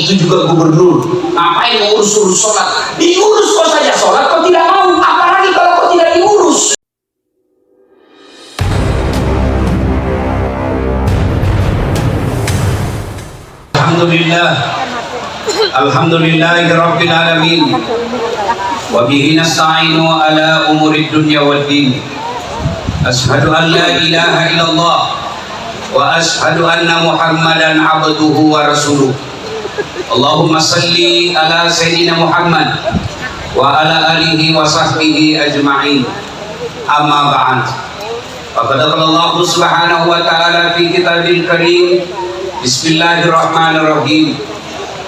itu juga gubernur. Ngapain ngurus-urus sholat? Diurus kok saja sholat, kok tidak mau, apalagi kalau kok tidak diurus. Alhamdulillahirabbil alamin. Wa bihi nasta'inu ala umuri dunya waddin. Ashhadu an la ilaha illallah wa ashhadu anna Muhammadan abduhu wa rasuluh. Allahumma salli ala sayyidina Muhammad wa ala alihi wa sahbihi ajma'in. Amma ba'd. Faqad qala Allah subhanahu wa ta'ala fi kitabil karim. Bismillahirrahmanirrahim.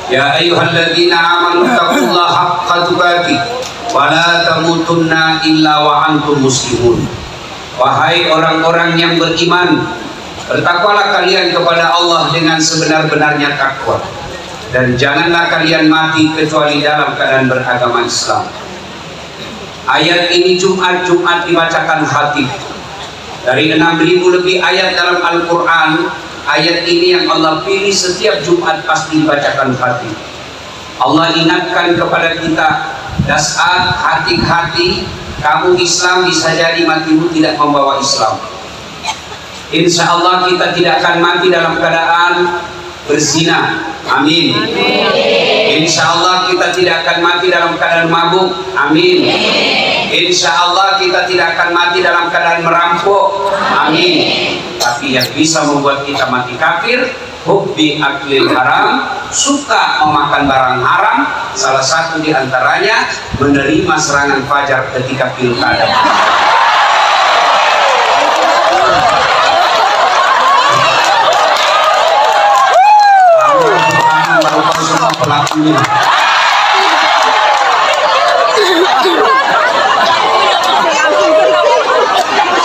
Ya ayyuhalladzina amanu taqullaha haqqa tuqatih wa la tamutunna illa wa antum muslimun. Wahai orang-orang yang beriman, bertakwalah kalian kepada Allah dengan sebenar-benarnya takwa, dan janganlah kalian mati kecuali dalam keadaan beragama Islam. Ayat ini Jumat dibacakan khatib. Dari 6.000 lebih ayat dalam Al-Quran, ayat ini yang Allah pilih setiap Jumat pasti dibacakan khatib. Allah ingatkan kepada kita, dasar hati-hati, kamu Islam bisa jadi matimu tidak membawa Islam. Insya Allah kita tidak akan mati dalam keadaan berzina. Amin. Insya Allah kita tidak akan mati dalam keadaan mabuk. Amin. Insya Allah kita tidak akan mati dalam keadaan merampok. Amin. Tapi yang bisa membuat kita mati kafir, hubbi aklil haram, suka memakan barang haram. Salah satu diantaranya menerima serangan fajar ketika pilkada. Pelakunya.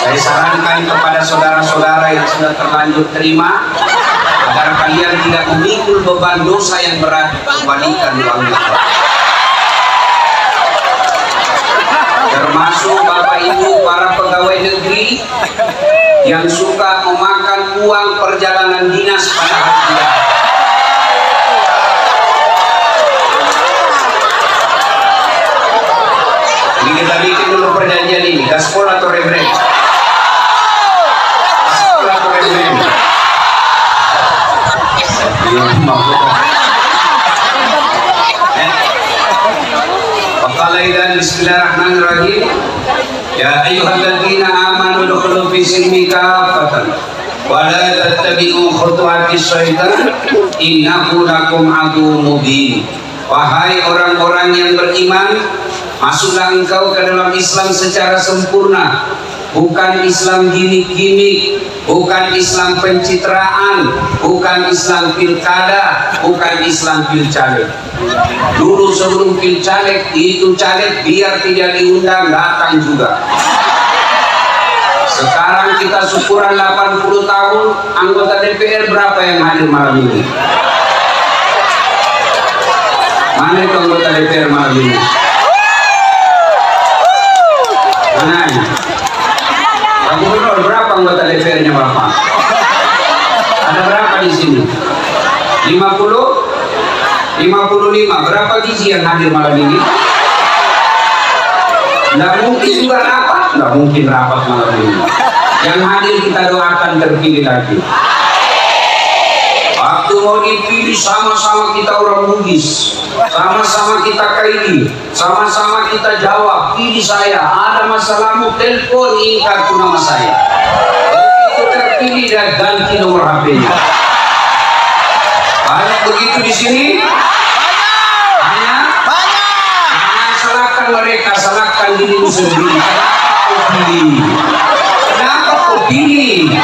Saya sarankan kepada saudara-saudara yang sudah terlanjur terima, agar kalian tidak memikul beban dosa yang berat, kembalikan uangnya. Termasuk Bapak Ibu para pegawai negeri yang suka memakan uang perjalanan dinas pada hari biaya. Ini kita bikin dulu perjanjian ini, gaspol atau rebrand? Gaspol atau rebrand? Waqalaidan bismillahirrahmanirrahim. Ya ayyuhalladzina amanu dukhulu fi silmi kafatan wa la tattabi'u khutuwatis syaitan innahu lakum aduwwun mubin. Wahai orang-orang yang beriman, masuklah engkau ke dalam Islam secara sempurna, bukan Islam gimmick-gimmick, bukan Islam pencitraan, bukan Islam pilkada, bukan Islam pilcaleg. Dulu sebelum pilcaleg itu caleg biar tidak diundang datang juga. Sekarang kita syukuran 80 tahun, anggota DPR berapa yang hadir malam ini? Mana itu anggota DPR malam ini? Mana? Pak Gubernur, berapa anggota DPR-nya Bapak? Ada berapa di sini? 50? 55. Berapa gizi yang hadir malam ini? Tidak mungkin juga rapat. Tidak mungkin rapat malam ini. Yang hadir kita doakan terpilih lagi. Waktu mau dipilih sama-sama kita orang Bugis, sama-sama kita kaili, sama-sama kita jawab, pilih saya, ada masalahmu telepon, ini kartu nama saya. Begitu terpilih dan ganti nomor HP-nya. Banyak begitu di sini? Banyak? Jangan salahkan mereka, salahkan dirimu sendiri. Kenapa kau pilih?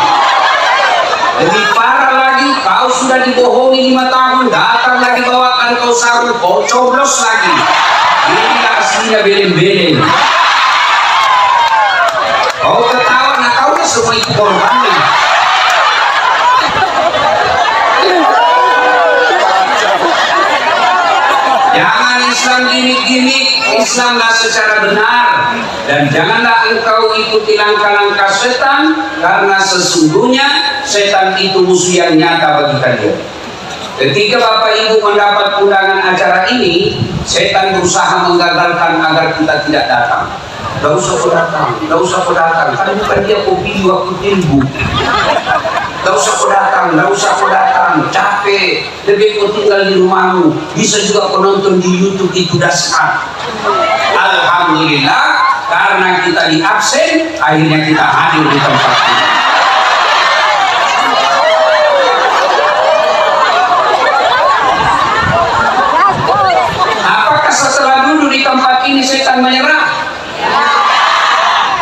Lebih parah lagi, kau sudah dibohongi 5 tahun, datang lagi bawakan kau sarung, kau coblos lagi. Ini aslinya beleng-beleng. Kau ketawa, nah kau semua itu korbannya. Jangan Islam gimmick-gimmick, Islamlah secara benar. Dan janganlah engkau ikuti langkah-langkah setan, karena sesungguhnya setan itu musuh yang nyata bagi kalian. Ketika Bapak Ibu mendapat undangan acara ini, setan berusaha menggagalkan agar kita tidak datang. Gak usah kau datang, gak usah kau datang. Kan bukan dia kau pilih waktu ilmu. Gak usah kau datang, gak usah kau datang. Capek, lebih kau tinggal di rumahmu. Bisa juga kau nonton di YouTube, itu dasar. Alhamdulillah, karena kita di absen, akhirnya kita hadir di tempat ini. Apakah setelah duduk di tempat ini setan menyerah?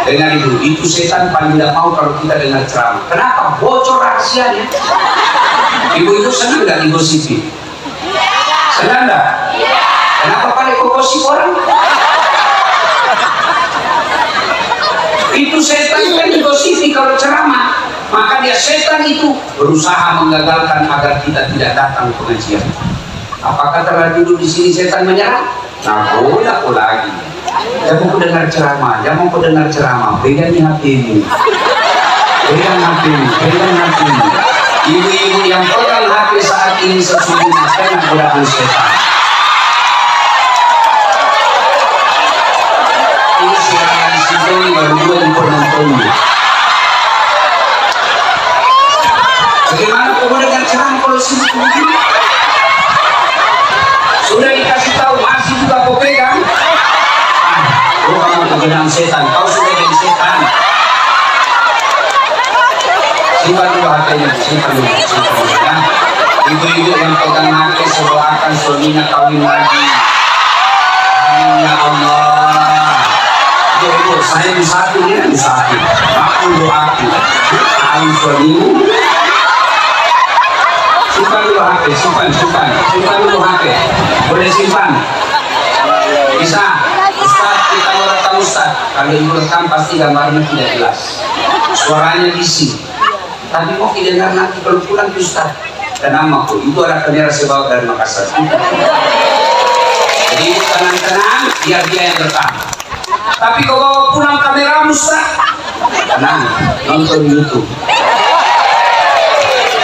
Dengar itu setan paling tidak mau kalau kita dengar ceramah. Kenapa? Bocor rahasianya. Ibu-ibu senang nggak digosipi? Senang nggak? Kenapa paling kau gosip orang? Itu setan kan digosipi kalau ceramah. Maka dia setan itu berusaha menggagalkan agar kita tidak datang pengajian. Apakah telah duduk di sini setan menyerah? Nah, boleh aku lagi. Jangan kau dengar ceramah, jangan kau dengar ceramah. Pegang hatimu, pegang hatimu, pegang hatimu. Ibu-ibu yang pegang hati saat ini sesungguhnya kena godaan setan. Ini siaran di sini baru 2 di penontonnya. Bagaimana kau mau dengar ceramah kalau sini begini? Sudah dikasih tahu masih juga kau pegang. Kau kamu kegenang setan, kau sudah jadi setan. Simpan dulu hatinya, simpan dulu ya. Ibu-ibu yang pegang hati sedoakan suaminya kawin lagi. Amin ya Allah. Ibu, saya di satu, dia di satu. Aku doaku, kawin suamimu. Simpan dulu hati, simpan dulu hati. Boleh simpan? Bisa. Ustaz, kita mau rekam Ustaz. Kalau ibu rekam pasti gambarnya tidak jelas, suaranya bising. Tapi mau didengar nanti kalau pulang Ustaz. Dan namaku itu ada kamera saya bawa dari Makassar. Jadi ibu tenang-tenang, biar dia yang rekam. Tapi kalau bawa pulang kamera Ustaz, tenang, nonton YouTube.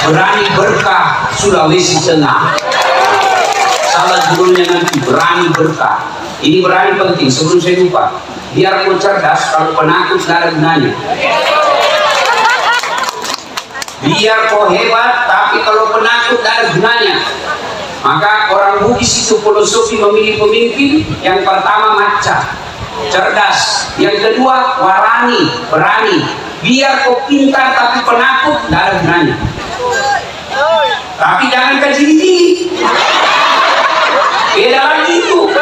Berani berkah Sulawesi Tengah. Salah judulnya nanti, berani berkah. Ini berani penting, sebelum saya lupa. Biar kau cerdas, kalau penakut tidak ada gunanya. Biar kau hebat, tapi kalau penakut tidak ada gunanya. Maka orang Bugis itu filosofi memilih pemimpin. Yang pertama maca, cerdas. Yang kedua warani, berani. Biar kau pintar tapi penakut tidak ada gunanya. Tapi jangan kecil-kecil. Beda lagi itu.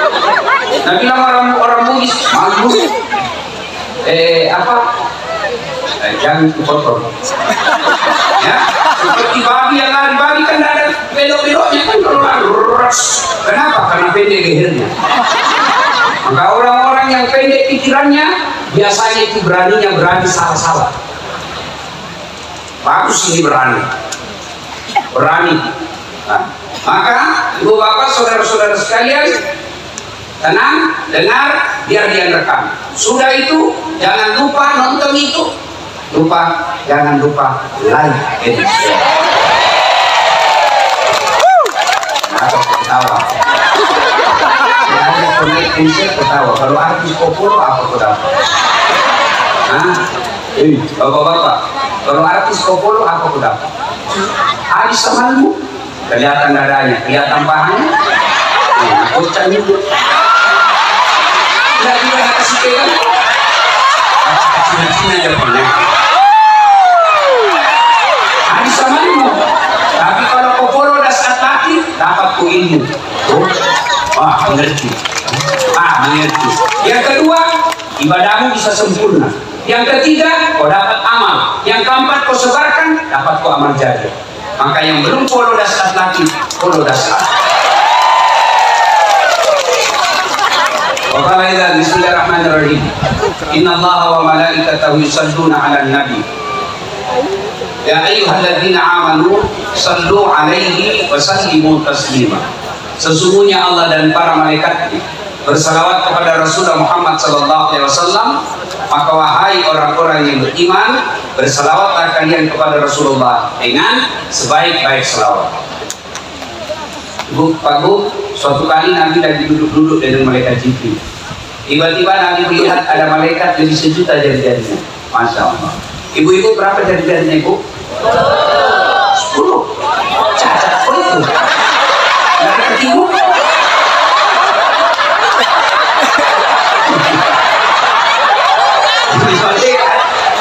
Nah bilang orang Bugis, malu. Jangan kotor. Ya, seperti babi yang lari, babi kan ada belok-beloknya kan kalau lari. Kenapa? Karena pendek lehernya. Maka orang-orang yang pendek pikirannya biasanya itu berani salah-salah. Bagus ini berani. Nah, maka ibu bapak saudara-saudara sekalian, tenang, dengar, biar dia rekam. Sudah itu jangan lupa nonton itu. Jangan lupa like and share. Atau ketawa. Ya, ada like and share ketawa. Kalau artis populer apa ketawa? Bapak-bapak, kalau artis populer apa ketawa? Habis samalmu, kelihatan dadanya, kelihatan pahanya. Kocak itu. Tidak juga kasih pegang. Kasih aja pernah. Habis samalmu. Tapi kalau kau follow dasar laki, dapat ku ilmu. Mengerti. Mengerti. Yang kedua, ibadahmu bisa sempurna. Yang ketiga, kau dapat amal. Yang keempat, kau sebarkan, dapat kau amal jariah. Maka yang belum follow dasar laki, follow dasar. Bismillahirrahmanirrahim. Innallaha wa malaikatahu yusalluna 'alan nabi. Ya ayyuhalladzina amanu sallu 'alaihi wa sallimu taslima. Sesungguhnya Allah dan para malaikatnya bersalawat kepada Rasulullah Muhammad SAW. Maka wahai orang-orang yang beriman, bersalawatlah kalian kepada Rasulullah dengan sebaik-baik salawat. Pak Bu, suatu kali Nabi lagi duduk-duduk dengan malaikat Jibril. Tiba-tiba Nabi melihat ada malaikat lebih sejuta jari-jarinya. Masya Allah. Ibu-ibu berapa jari-jarinya ibu? 10. Cacat kok itu? Malaikat ibu?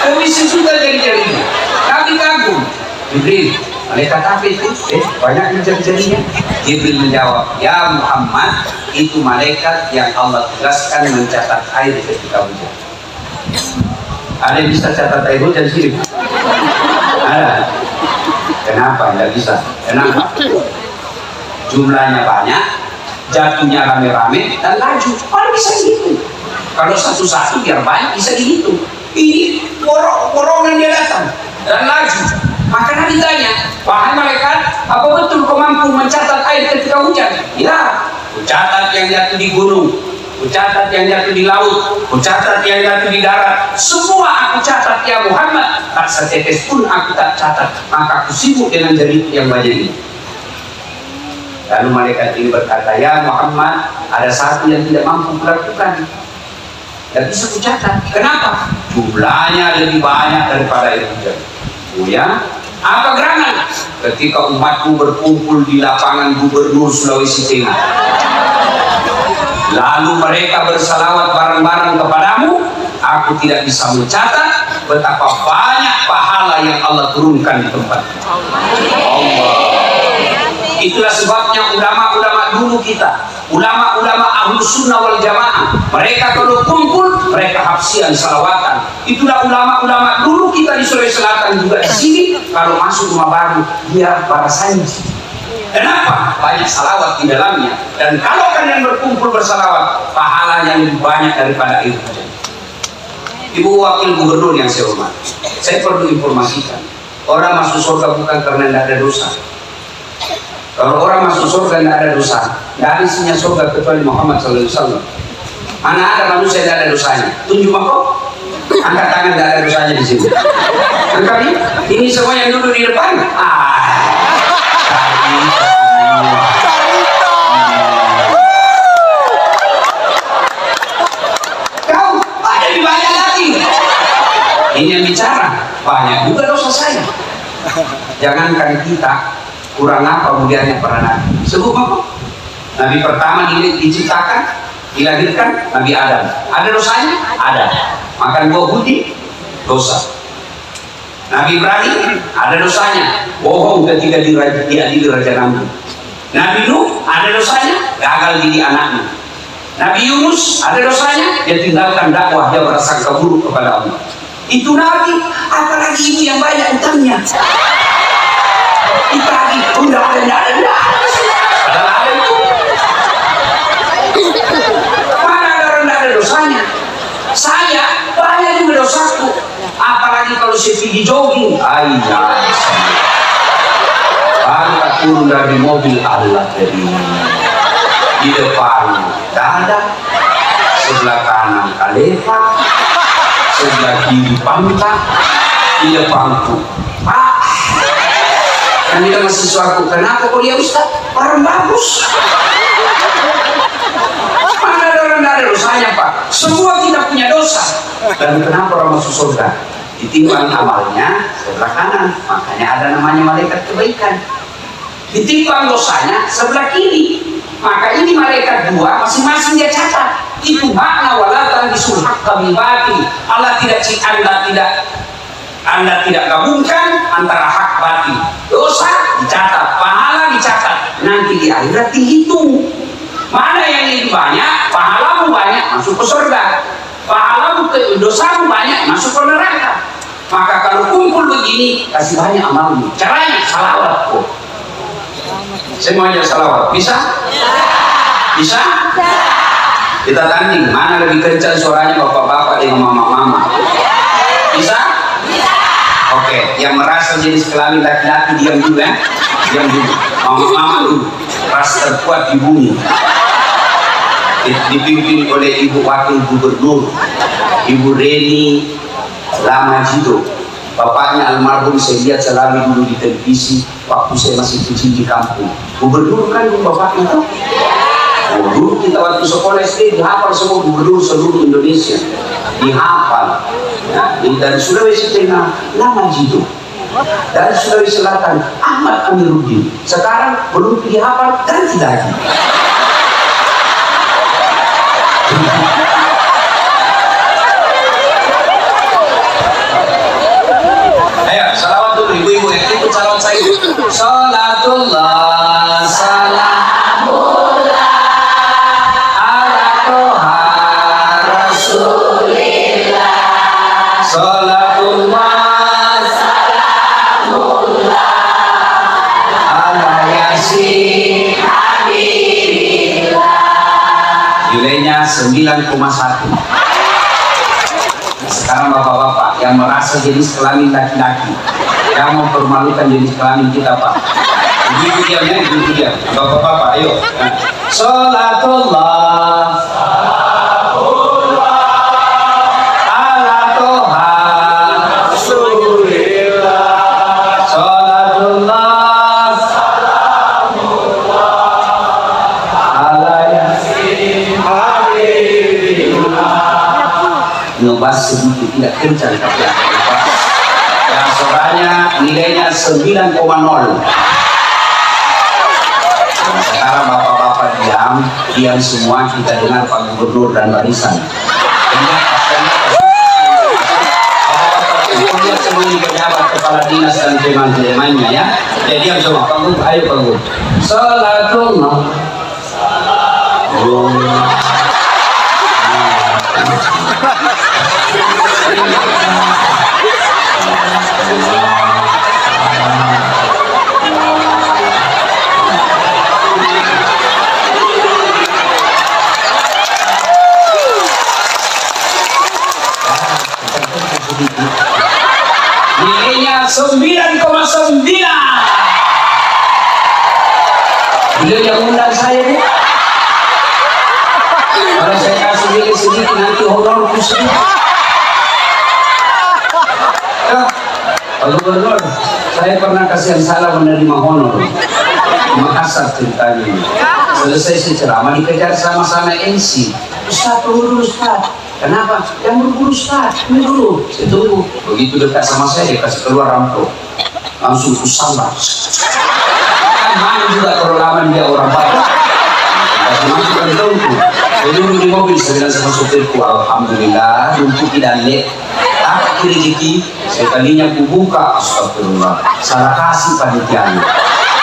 Lebih sejuta jari-jarinya. Nabi kagum. Jibril, malaikat apa itu? Banyak jari-jarinya. Jibril menjawab, ya Muhammad, itu malaikat yang Allah tugaskan mencatat air ketika hujan. Ada yang bisa catat air hujan sih? Ada. Kenapa nggak bisa? Kenapa? Jumlahnya banyak, jatuhnya rame-rame dan laju. Kalau bisa gitu. Kalau satu-satu biar banyak bisa dihitung. Ini borongan dia datang dan laju. Maka Nabi tanya, wahai malaikat, apa betul kau mampu mencatat air ketika hujan? Ya, ku catat yang jatuh di gunung, ku catat yang jatuh di laut, ku catat yang jatuh di darat. Semua aku catat ya Muhammad. Tak setetes pun aku tak catat. Maka aku sibuk dengan jari yang banyak ini. Lalu malaikat ini berkata, ya Muhammad, ada satu yang tidak mampu kulakukan. Tidak bisa ku catat. Kenapa? Jumlahnya lebih banyak daripada air hujan. Oh ya? Apa gerangan? Ketika umatku berkumpul di lapangan Gubernur Sulawesi Tengah, lalu mereka bersalawat bareng-bareng kepadamu, aku tidak bisa mencatat betapa banyak pahala yang Allah turunkan di tempat. Allah. Itulah sebabnya ulama-ulama dulu kita, ulama-ulama Ahlus Sunnah wal Jamaah, mereka kalau kumpul mereka hafsian salawatan. Itulah ulama-ulama dulu kita di Sulawesi Selatan juga di sini, kalau masuk rumah baru dia barasanji. Kenapa? Banyak salawat di dalamnya. Dan kalau kalian berkumpul bersalawat, pahalanya lebih banyak daripada itu. Ibu Wakil Gubernur yang saya hormati, saya perlu informasikan, orang masuk surga bukan karena tidak ada dosa. Kalau orang masuk surga tidak ada dosa, tidak ada isinya surga kecuali Muhammad SAW. Mana ada manusia tidak ada dosanya? Tunjuk mako, angkat tangan tidak ada dosanya di sini. Angkat ini semua yang duduk di depan. Kau ada di banyak lagi. Ini yang bicara banyak juga dosa saya. Jangankan kita. Kurang apa mulianya para nabi? Sebut apa? Nabi pertama diciptakan, dilahirkan, Nabi Adam. Ada dosanya? Ada. Makan buah putih, dosa. Nabi Ibrahim, ada dosanya. Bohong ketika diadili Raja Namrud. Nabi Nuh, ada dosanya. Gagal didik anaknya. Nabi Yunus, ada dosanya. Dia tinggalkan dakwah, dia berasangka buruk kepada Allah. Itu Nabi, apalagi itu yang banyak utangnya. Kita lagi undang ada padahal ada itu. Mana ada dosanya? Saya banyak juga dosaku. Apalagi kalau saya pergi jogging, ayah. Baru turun dari mobil Allah dari di depan dada, sebelah kanan kalepa, sebelah kiri pantat, di depanku. Dan dia mahasiswaku, kenapa kok dia Ustaz? Orang bagus. Mana ada orang tidak ada dosanya Pak? Semua kita punya dosa. Dan kenapa orang masuk surga? Ditimbang amalnya sebelah kanan, makanya ada namanya malaikat kebaikan. Ditimbang dosanya sebelah kiri, maka ini malaikat dua, masing-masing dia catat. Itu makna walatan disulhak kami batin. Allah Anda tidak gabungkan antara hak batin. Dosa dicatat, pahala dicatat. Nanti di akhirat dihitung. Mana yang lebih banyak, pahalamu banyak masuk ke surga. Pahalamu dosamu banyak masuk ke neraka. Maka kalau kumpul begini, kasih banyak amalmu. Caranya salawat kok. Semuanya salawat. Bisa? Bisa? Kita tanding mana lebih kencang suaranya bapak-bapak dengan mama-mama. Bisa? Oke, yang merasa jenis kelamin laki-laki diam dulu ya. Diam dulu. Mama-mama dulu. Ras terkuat di bumi. Dipimpin oleh Ibu Wakil Gubernur, Ibu Reni Lamajido. Bapaknya almarhum saya lihat selalu dulu di televisi waktu saya masih kecil di kampung. Gubernur kan bapaknya tuh. Oh, dulu kita waktu sekolah SD dihafal semua gubernur seluruh Indonesia. Dihafal. Ya, dari Sulawesi Tengah, Nana Jido. Dari Sulawesi Selatan, Ahmad Amiruddin. Sekarang belum dihafal, ganti lagi. Ayo, salawat dulu ibu-ibu ya. Ikut salawat saya. Salatullah, salamullah ala toha rasulillah. Salatullah, salamullah ala yasin habibillah. Nilainya 9,1. Sekarang bapak-bapak yang merasa jenis kelamin laki-laki, yang mempermalukan jenis kelamin kita, Pak. Begitu diamnya, begitu dia. Bapak-bapak, ayo. Salatullah, salamullah ala toha rasulillah. Salatullah, salamullah ala yasin habibillah. Ngebas sedikit, tidak kencang tapi ngebas. Yang suaranya nilainya 9,0. Nah, sekarang bapak-bapak diam semua, kita dengar Pak Gubernur dan barisan. Bapak-bapak semuanya pejabat, kepala dinas dan teman-temannya ya. Jadi diam semua, Pak Gubernur, ayo Pak Gubernur. Salatullah. Nilainya 9,9. Beliau yang undang saya nih. Kalau saya kasih nilai sedikit nanti honorku sedikit. Pak Gubernur, saya pernah kasih yang salah menerima honor. Makassar ceritanya. Selesai si ceramah dikejar sama-sama MC. Ustaz, tunggu dulu Ustaz. Kenapa? Yang berburu Ustaz, ini dulu. Saya tunggu. Begitu dekat sama saya, dia kasih keluar rampok. Langsung kusambar. Kan main juga kalau lawan dia orang baik. Kasih masukkan di tunggu. Saya dulu di mobil, saya bilang sama supirku, alhamdulillah, untuk tidak lek. Tak rezeki, sekalinya kubuka, astagfirullah. Salah kasih panitianya.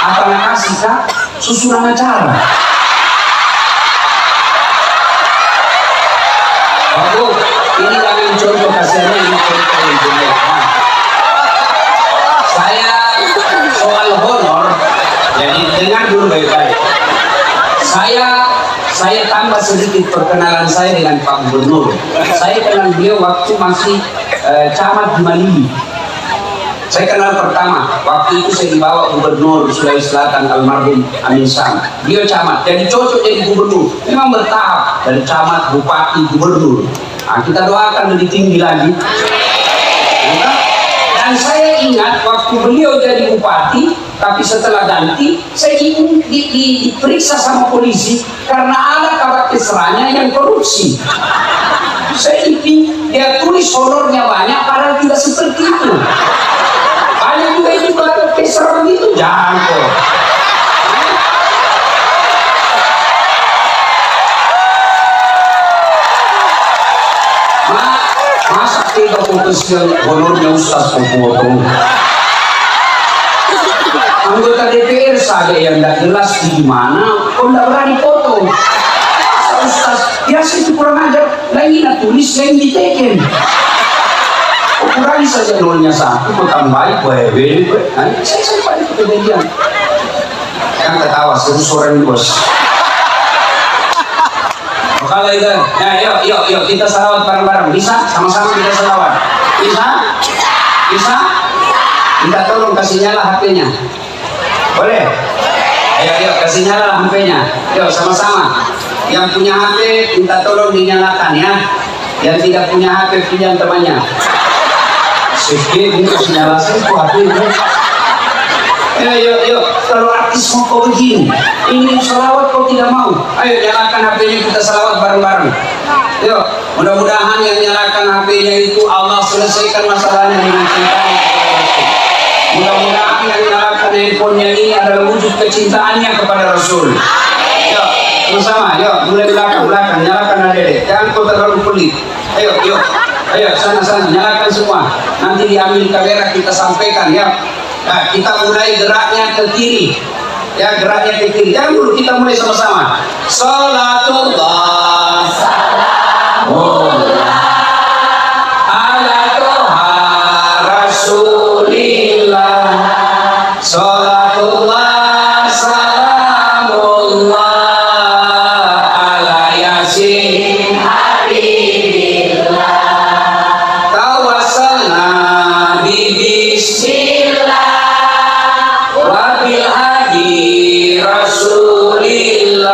Apa yang kasih kak? Susunan acara. Aku ini kami contoh kasihannya ini contoh yang jelek. Saya soal honor, jadi dengar dulu baik-baik. Saya tambah sedikit perkenalan saya dengan Pak Gubernur. Saya kenal beliau waktu masih camat di Malili. Saya kenal pertama, waktu itu saya dibawa Gubernur Sulawesi Selatan almarhum Amin Sam. Beliau camat, jadi cocok jadi gubernur. Memang bertahap dari camat, bupati, gubernur. Nah, kita doakan lebih tinggi lagi. Dan saya ingat waktu beliau jadi bupati, tapi setelah ganti, saya diperiksa sama polisi karena ada kabar keseranya yang korupsi. Saya dia tulis honornya banyak, padahal tidak seperti itu. Banyak juga itu kalau keser begitu, jangan kok. Masa kita potensial honornya Ustaz potong. Anggota DPR saja yang tidak jelas di mana, kok tidak berani foto. Ustaz, biasa itu kurang ajar, lagi nak tulis, lagi diteken. Kurangi saja nolnya 1, bukan baik, baik. Saya pada itu kejadian. Yang ketawa, seru suara bos. Kalau itu, ya, yuk, kita salawat bareng-bareng. Bisa? Sama-sama kita salawat. Bisa? Bisa? Minta tolong kasih nyala HP-nya. Boleh? Ayo, kasih nyala HP-nya. Yuk, sama-sama. Yang punya HP, minta tolong dinyalakan ya. Yang tidak punya HP, pinjam temannya. Sekali bungkus nyalasin itu HP itu. Yuk, kalau artis mau kau begini, ingin salawat kau tidak mau. Ayo nyalakan HP-nya, kita salawat bareng-bareng. Yuk, mudah-mudahan yang nyalakan HP-nya itu Allah selesaikan masalahnya dengan cintanya kepada Rasul. Mudah-mudahan yang nyalakan handphonenya ini adalah wujud kecintaannya kepada Rasul. Yuk, sama-sama, yuk, mulai belakang, nyalakan adek. Jangan kau terlalu pelit. Ayo, sana, nyalakan semua. Nanti diambil kamera kita sampaikan ya. Nah, kita mulai geraknya ke kiri. Ya, geraknya ke kiri. Jangan dulu, kita mulai sama-sama. Salatullah, salamullah ala toha rasulillah. Salatullah, salamullah ala yasin habibillah. Tawassalna bismillah wabil hadi rasulillah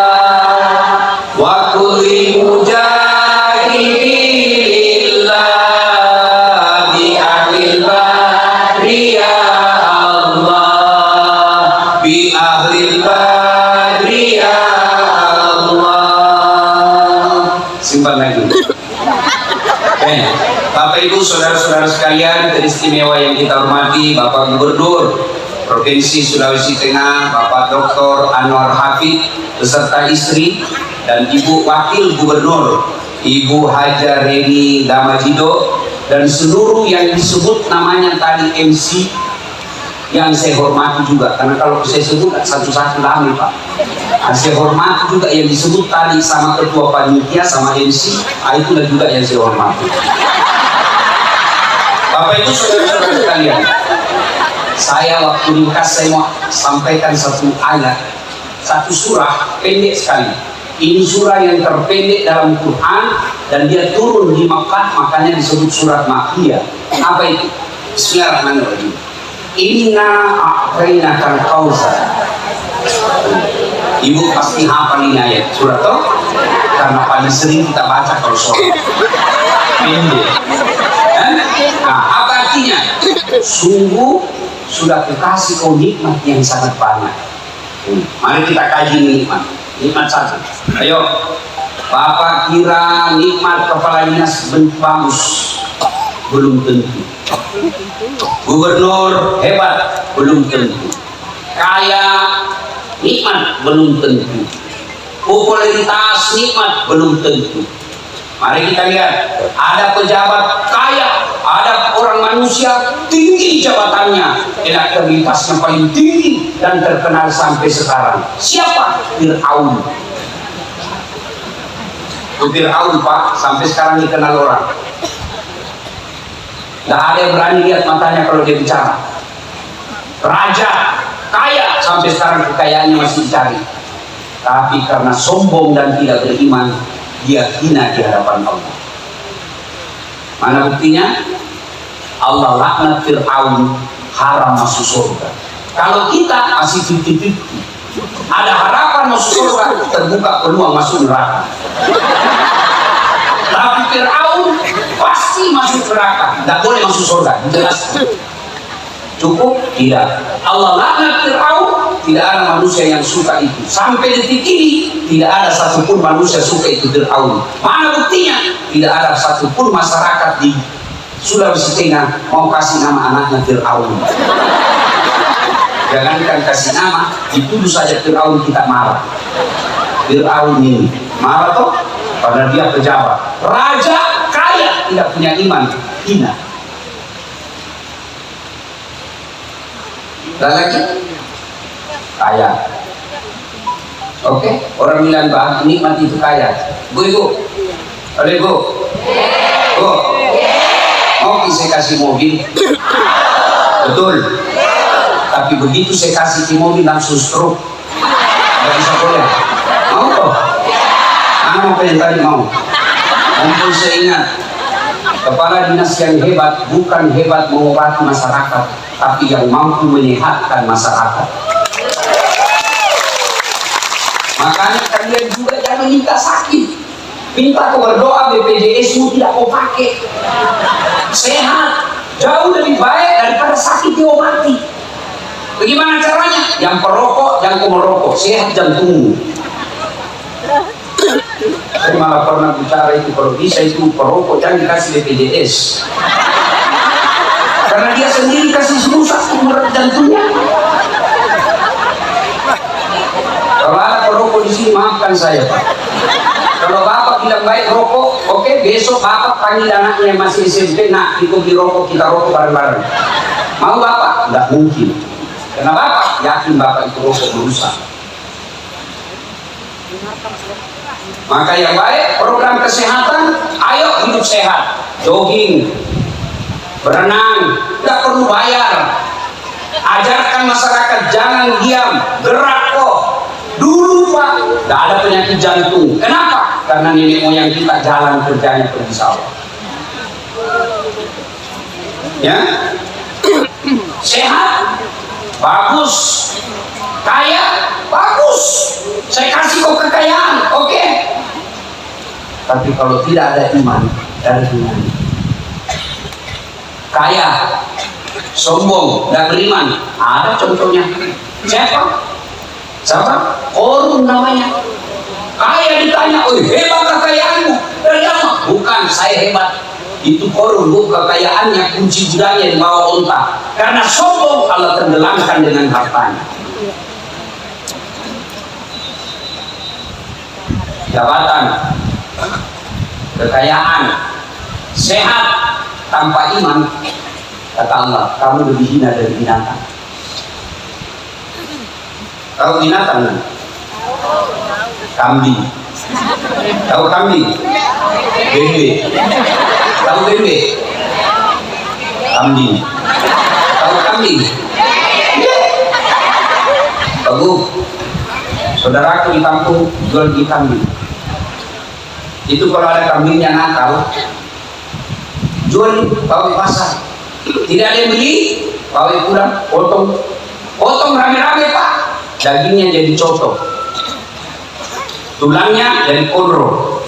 wa kulli mujahidillah bi ahlil badri ya Allah, bi ahlil badri ya Allah. Simpan lagi. Bapak Ibu saudara-saudara sekalian, teristimewa yang kita hormati Bapak Gubernur Provinsi Sulawesi Tengah, Bapak Dr. Anwar Hafid beserta istri, dan Ibu Wakil Gubernur Ibu Haja Reni Damajido, dan seluruh yang disebut namanya tadi MC yang saya hormati juga, karena kalau saya sebut satu-satu lama Pak. Nah, saya hormati juga yang disebut tadi sama Ketua Panitia sama MC, itulah juga yang saya hormati. Bapak Ibu saudara-saudara sekalian, saya waktu ringkas saya mau sampaikan satu ayat, satu surah pendek sekali. Ini surah yang terpendek dalam Quran dan dia turun di Makkah, makanya disebut surat Makkiyah. Apa itu? Bismillahirrahmanirrahim. Inna a'tainakal kautsar. Ibu pasti hafal ini ayat surat itu karena paling sering kita baca kalau sholat. Pendek. Nah, apa artinya? Sungguh sudah kukasih kau nikmat yang sangat banyak. Mari kita kaji nikmat satu. Ayo, Bapak kira nikmat kepala dinas bagus? Belum tentu. Gubernur hebat? Belum tentu. Kaya nikmat? Belum tentu. Popularitas nikmat? Belum tentu. Mari kita lihat, ada pejabat kaya, ada orang manusia tinggi jabatannya, elektabilitasnya paling tinggi dan terkenal sampai sekarang. Siapa? Fir'aun. Fir'aun Pak, sampai sekarang dikenal orang. Tidak ada yang berani lihat matanya kalau dia bicara. Raja kaya, sampai sekarang kekayaannya masih dicari. Tapi karena sombong dan tidak beriman, dia hina di hadapan Allah. Mana buktinya? Allah laknat Fir'aun, haram masuk surga. Kalau kita masih 50-50, ada harapan masuk surga, terbuka peluang masuk neraka. Tapi Fir'aun pasti masuk neraka, tidak boleh masuk surga. Jelas. Cukup? Tidak. Allah laknat Fir'aun, tidak ada manusia yang suka itu. Sampai detik ini tidak ada satupun manusia suka itu Fir'aun. Mana buktinya? Tidak ada satupun masyarakat di Sulawesi Tengah mau kasih nama anaknya Fir'aun. Jangankan kasih nama, dituduh saja Fir'aun kita marah. Fir'aun ini marah toh, padahal dia pejabat, raja kaya, tidak punya iman, hina. Dan lagi kaya. Oke, orang bilang bah nikmat itu kaya. Bu, oleh Bu, mau saya kasih mobil? Betul. Tapi begitu saya kasih mobil langsung stroke. Gak bisa boleh. Mau toh? Apa yang tadi mau? Mumpul saya ingat, kepala dinas yang hebat bukan hebat mengobati masyarakat, tapi yang mampu menyehatkan masyarakat. Makanya kalian juga jangan minta sakit, minta kau berdoa BPJS-mu tidak kau pakai, sehat. jauh lebih baik daripada sakit diobati. Bagaimana caranya? Yang perokok jangan kau merokok, sehat jantungmu. Saya malah pernah bicara itu, kalau bisa itu perokok jangan dikasih BPJS, karena dia sendiri kasih susah umur jantungnya. Kalau ada perokok di sini maafkan saya Pak. Kalau bapak bilang baik rokok, oke, besok bapak panggil anaknya yang masih SMP, nak ikut di rokok, kita rokok bareng-bareng. Mau bapak? Nggak mungkin. Karena bapak yakin bapak itu rokok merusak. Maka yang baik program kesehatan, ayo hidup sehat, jogging, berenang, tidak perlu bayar. Ajarkan masyarakat jangan diam, gerak kok. Dulu Pak, tidak ada penyakit jantung. Kenapa? Karena nenek moyang kita jalan kerjanya pergi sawah. Ya, sehat, bagus. Kaya, bagus. Saya kasih kau kekayaan, oke. Tapi kalau tidak ada iman, dari iman. Kaya, sombong, dan beriman. Ada contohnya. Siapa? Korun namanya. Kaya ditanya, oh hebat kekayaanmu. Dari apa? Bukan, saya hebat. Itu korun, kekayaannya, kunci budaya di bawah unta. Karena sombong, Allah tenggelamkan dengan hartanya. Jabatan, kekayaan, sehat, tanpa iman, kata Allah, kamu lebih hina dari binatang. Tahu binatang kan? Kambing. Tahu kambing? Bebek. Tahu bebek? Kambing. Tahu kambing? Bagus. Saudaraku di kampung jual di kambing. Itu kalau ada kambingnya nakal, jual bawa pasar. Tidak ada yang beli, bawa pulang, potong rame-rame Pak. Dagingnya jadi coto, tulangnya jadi kodro,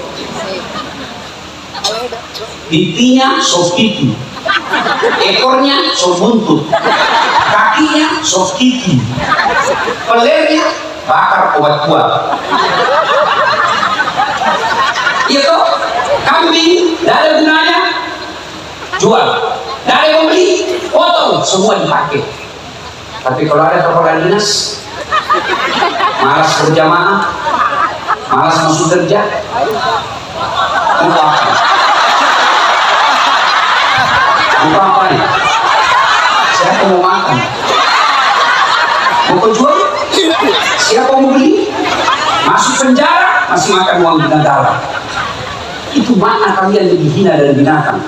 pipinya sop pipi, ekornya sop buntut, kakinya sop kiki, pelernya bakar obat kuat. Iya toh, kambing tidak ada gunanya, jual, tidak ada yang beli, potong, semua dipakai. Tapi kalau ada kepala dinas, malas berjamaah, malas masuk kerja, buka apa? Buka apa nih? Siapa mau makan? Mau kau jual? Siapa mau beli? Masuk penjara, masih makan uang negara. Itu mana kalian lebih hina dari binatang?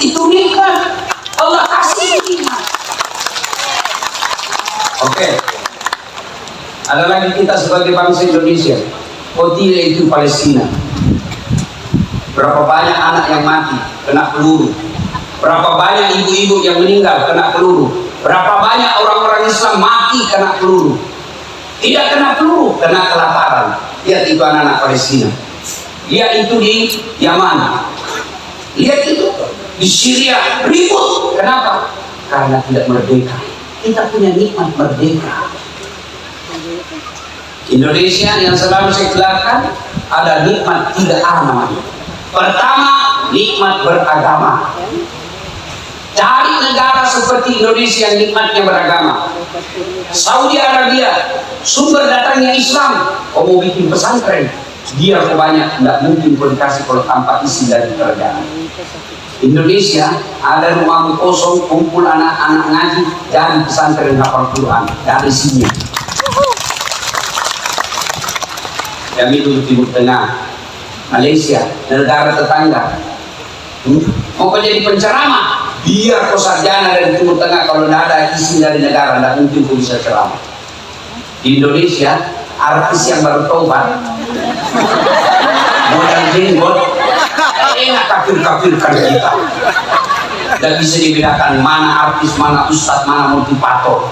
Itu nikmat Allah kasih nikmat. Oke. Ada lagi kita sebagai bangsa Indonesia. Kotile itu Palestina. Berapa banyak anak yang mati kena peluru. Berapa banyak ibu-ibu yang meninggal kena peluru. Berapa banyak orang-orang Islam mati kena peluru. Tidak kena peluru, kena kelaparan. Lihat itu anak-anak Palestina. Lihat itu di Yaman. Lihat itu di Syria ribut. Kenapa? Karena tidak merdeka. Kita punya nikmat merdeka. Indonesia yang selalu saya gelarkan ada nikmat 3A namanya. Pertama, nikmat beragama. Cari negara seperti Indonesia yang nikmatnya beragama. Saudi Arabia, sumber datangnya Islam. Kau mau bikin pesantren, biar kau banyak, tidak mungkin kau dikasih kalau tanpa isi dari kerajaan. Indonesia ada ruang kosong, kumpul anak-anak ngaji dan pesantren hafal Quran dari sini. Kami dulu Timur Tengah, Malaysia, negara tetangga. Mau kau jadi penceramah, biar kau sarjana dari Timur Tengah, kalau tidak ada isi dari negara, tidak mungkin kau bisa ceramah. Di Indonesia, artis yang baru tobat, modal jenggot, enak kafir-kafirkan kita. Tidak bisa dibedakan mana artis, mana ustadz, mana motivator.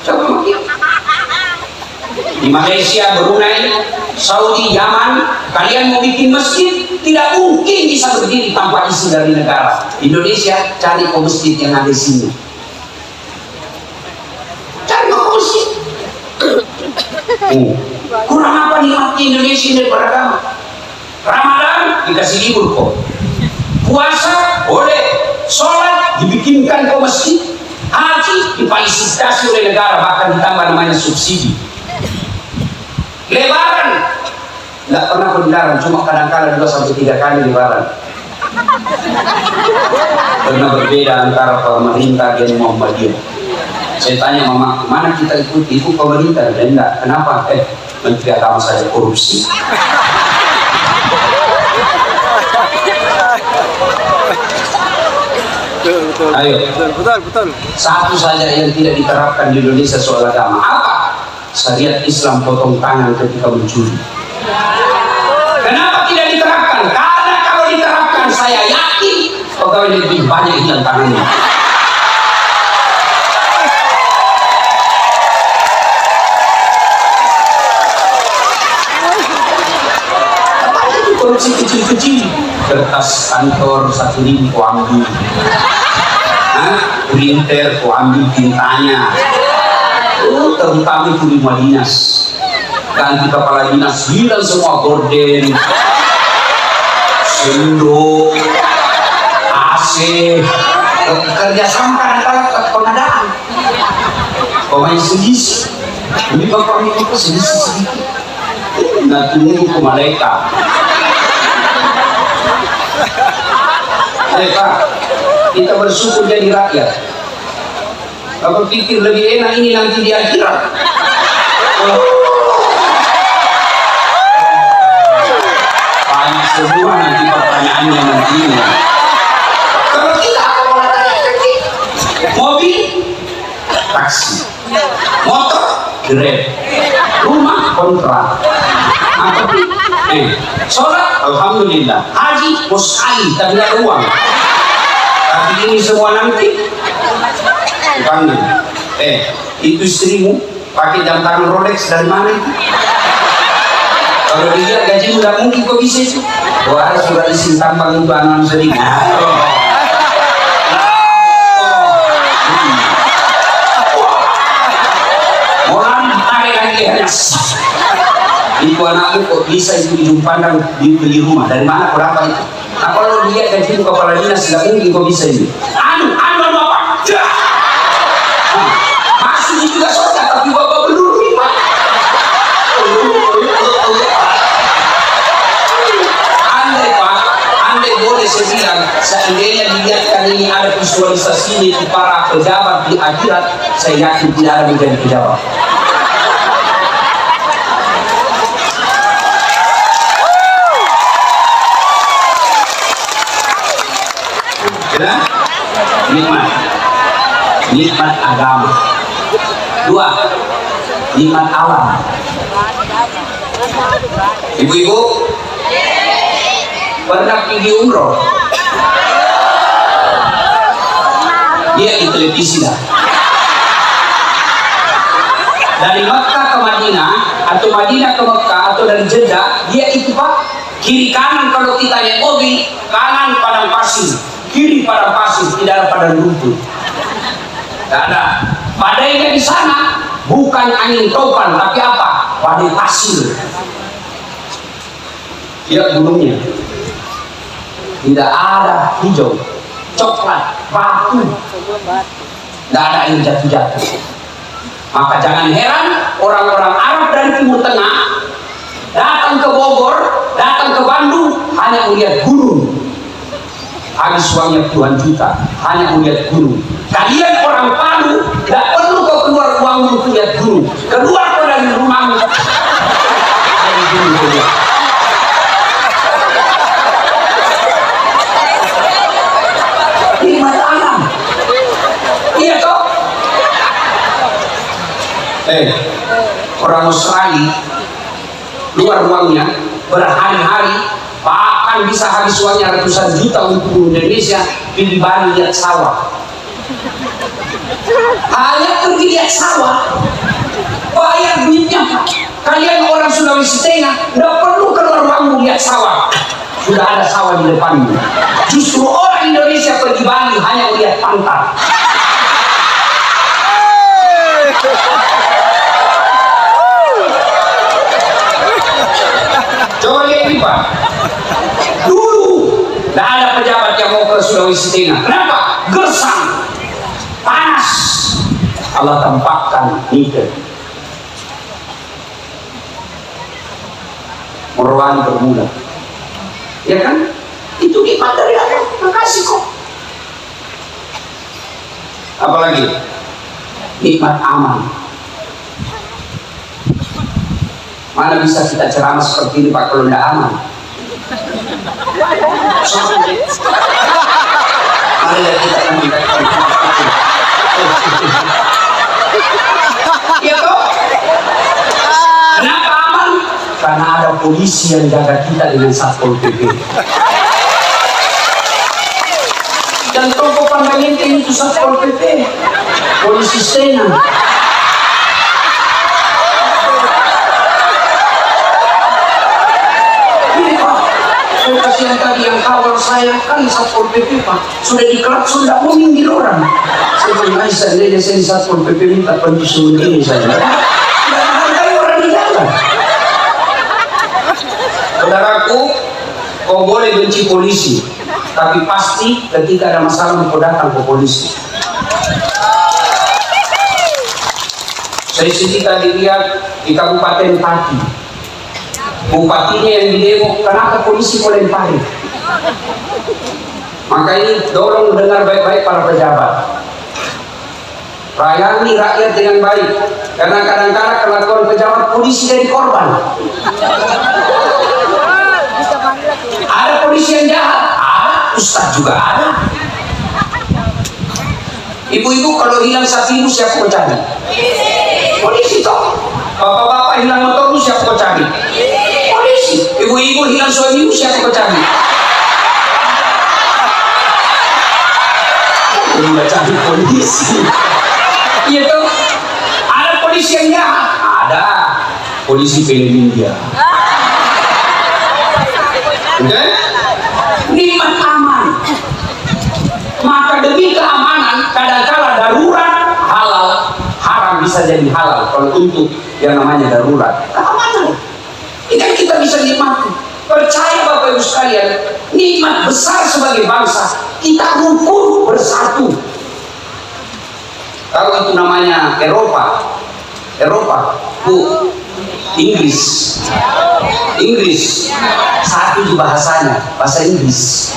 Coba makin. Di Malaysia, Brunei, Saudi, Yaman, kalian mau bikin masjid, tidak mungkin bisa berdiri tanpa izin dari negara. Indonesia, cari kau masjid yang ada di sini. Cari kau masjid. Kurang apa nikmatnya Indonesia dari beragama? Ramadan dikasih libur kok. Puasa boleh, sholat dibikinkan kau masjid, haji difasilitasi oleh negara, bahkan ditambah namanya subsidi. Lebaran nggak pernah lebaran, cuma kadang-kadang 2 sampai 3 kali lebaran. Karena berbeda antara pemerintah dan Muhammadiyah. Saya tanya mama, mana kita ikuti? Itu pemerintah. Dan enggak, kenapa? Menteri Agama saja korupsi. Ayo, betul. Satu saja yang tidak diterapkan di Indonesia soal agama. Apa? Syariat Islam potong tangan ketika mencuri. Kenapa tidak diterapkan? Karena kalau diterapkan, saya yakin pegawai lebih banyak hilang tangannya. Korupsi kecil-kecil, kertas kantor 1.000 ku ambil, printer ku ambil tintanya, terutama itu 5 dinas, ganti kepala dinas, hilang semua gorden, sendok, AC, kerjasama kadang-kadang pengadaan, pemain sedis, ini bapak ini sedikit, nggak tunggu ke malaikat. Pak, kita bersyukur jadi rakyat. Apa pikir lebih enak ini nanti di akhirat? Banyak semua nanti pertanyaannya nanti ini. Kalau kita mobil, taksi, motor, Grab, rumah kontrak. Sholat, alhamdulillah. Haji, mau sekali, tapi tidak ada uang. Tapi ini semua nanti dipanggil. Itu istrimu pakai jam tangan Rolex dari mana itu? Kalau dia gaji tidak mungkin kok bisa itu. Wah, sudah isi tambang untuk anak sedikit. Orang tarik lagi hanya. Itu anakmu kok bisa itu hidung pandang di rumah, dari mana kau dapat itu? Nah kalau dia gaji kepala dinas tidak mungkin kau bisa ini. Anu bapak, masih juga soda tapi bapak belum lima. Andai boleh saya bilang, seandainya dilihat kali ini ada visualisasi itu para pejabat di akhirat, saya yakin tidak ada menjadi pejabat. Nikmat agama. 2, nikmat alam. Ibu-ibu pernah pergi umroh? Dia di televisi dah. Dari Mekah ke Madinah atau Madinah ke Mekah atau dari Jeddah, dia itu Pak, kiri kanan kalau kita naik mobil, kanan padang pasir, kiri padang pasir, tidak ada padang rumput. Tidak ada. Badainya di sana bukan angin topan, tapi apa? Badai pasir. Lihat gunungnya. Tidak ada hijau, coklat, batu. Tidak ada air jatuh-jatuh. Maka jangan heran orang-orang Arab dari Timur Tengah datang ke Bogor, datang ke Bandung hanya melihat gunung. Habis uangnya puluhan juta hanya melihat gunung. Kalian orang Palu tidak perlu kau keluar uang untuk lihat gunung. Keluar kau dari rumahmu. Dari gunung keluar. Nikmat alam. Iya toh? Orang Australia keluar uangnya berhari-hari, bahkan bisa habis uangnya ratusan juta untuk Indonesia di Bali lihat sawah. Hanya pergi lihat sawah, bayar duitnya. Kalian orang Sulawesi Tengah nggak perlu keluar uang lihat sawah, sudah ada sawah di depanmu. Justru orang Indonesia pergi Bali hanya melihat pantai. Coba lihat ini Pak, dulu tidak ada pejabat yang mau ke Sulawesi Tengah. Kenapa? Gersang, panas. Allah tampakkan nikel, Morowali bermula, ya kan? Itu nikmat dari Allah. Makasih kok. Apalagi nikmat aman. Mana bisa kita ceramah seperti ini Pak kalau tidak aman? Marilah kita meningkatkan. Iya toh? Kenapa aman? Karena ada polisi yang jaga kita dengan Satpol PP. Dan toko Pandai Enteng itu Satpol PP, polisi Stena. Kasihan tadi yang kawal saya kan Satpol PP Pak, sudah diklakson tidak mau minggir orang. Saya bilang seandainya saya di Satpol PP minta pensiun ini saja. Tidak menghargai orang di jalan. Saudaraku, kau boleh benci polisi, tapi pasti ketika ada masalah kau datang ke polisi. Saya sendiri tadi lihat di Kabupaten Pati, bupatinya yang didemo, kenapa polisi kau lempari? Maka ini dorong dengar baik-baik para pejabat. Layani rakyat dengan baik, karena kadang-kadang kelakuan pejabat polisi jadi korban. Ada polisi yang jahat, ada ustaz juga ada. Ibu-ibu kalau hilang sapimu siapa kau cari? Polisi toh. Bapak-bapak hilang motormu siapa kau cari? Polisi. Ibu-ibu hilang suamimu siapa kau cari? Tidak cari polisi. Iya toh. Ada polisi yang jahat, ada polisi film India. Oke? Nikmat aman. Maka demi keamanan, kadang-kala darurat halal, haram bisa jadi halal kalau untuk yang namanya darurat. Keamanan. Ini kan kita bisa nikmati. Percaya Bapak Ibu sekalian, nikmat besar sebagai bangsa, kita rukun bersatu. Kalau itu namanya Eropa, Bu, Inggris, satu di bahasanya, bahasa Inggris.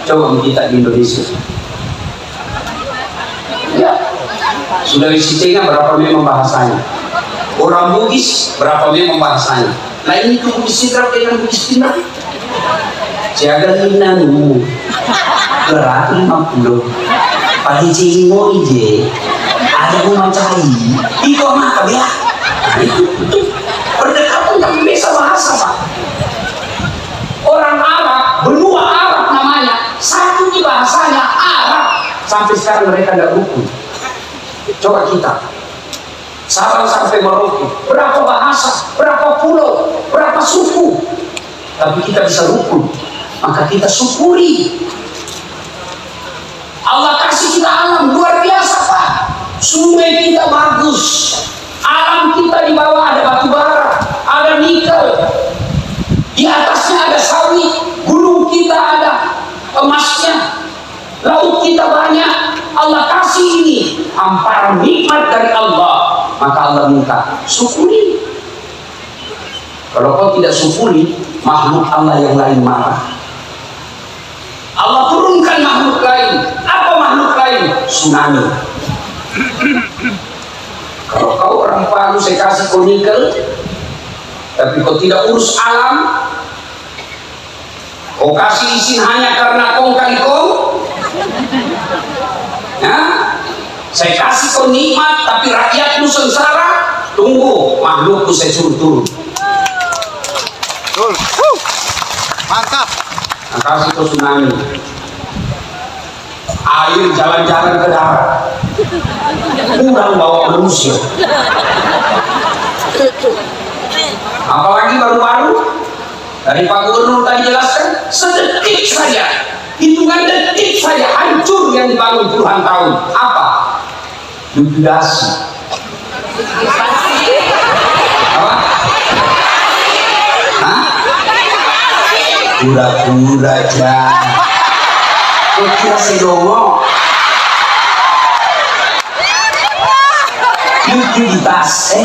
Coba kita di Indonesia. Ya, Sulawesi Tengah berapa memang bahasanya? Orang Bugis berapa memang bahasanya? Nah ini tuh Bugis Sidrap dengan Bugis Timur. Jaga linanu, gerak 50. Pada cimo ije, ada rumah cai, itu apa ya? Itu berdekatan tapi bisa bahasa Pak. Orang Arab, benua Arab namanya, satu di bahasanya Arab. Sampai sekarang mereka tidak rukun. Coba kita, Sabang sampai Merauke, berapa bahasa, berapa pulau, berapa suku, tapi kita bisa rukun. Maka kita syukuri. Allah kasih kita alam luar biasa Pak. Sungai kita bagus, alam kita di bawah ada batu bara, ada nikel, di atasnya ada sawit, gunung kita ada emasnya, laut kita banyak. Allah kasih ini hamparan nikmat dari Allah, maka Allah minta syukuri. Kalau kau tidak syukuri, makhluk Allah yang lain marah. Allah turunkan makhluk lain. Apa makhluk lain? Tsunami. Kalau kau orang Palu saya kasih kau nikel, tapi kau tidak urus alam, kau kasih izin hanya karena kong kali kong, ya? Saya kasih kau nikmat, tapi rakyatmu sengsara. Tunggu, makhlukku saya suruh turun. Mantap. Nah, kasih kau tsunami, air jalan-jalan ke darat. kurang bawa manusia. Apalagi baru-baru dari Pak Gubernur tadi jelaskan, sedetik saja, hitungan detik saja hancur yang dibangun puluhan tahun. Apa? Likuidasi. Apa? Hah? Pura-pura aja. Kok kira sedongo? Likuiditas.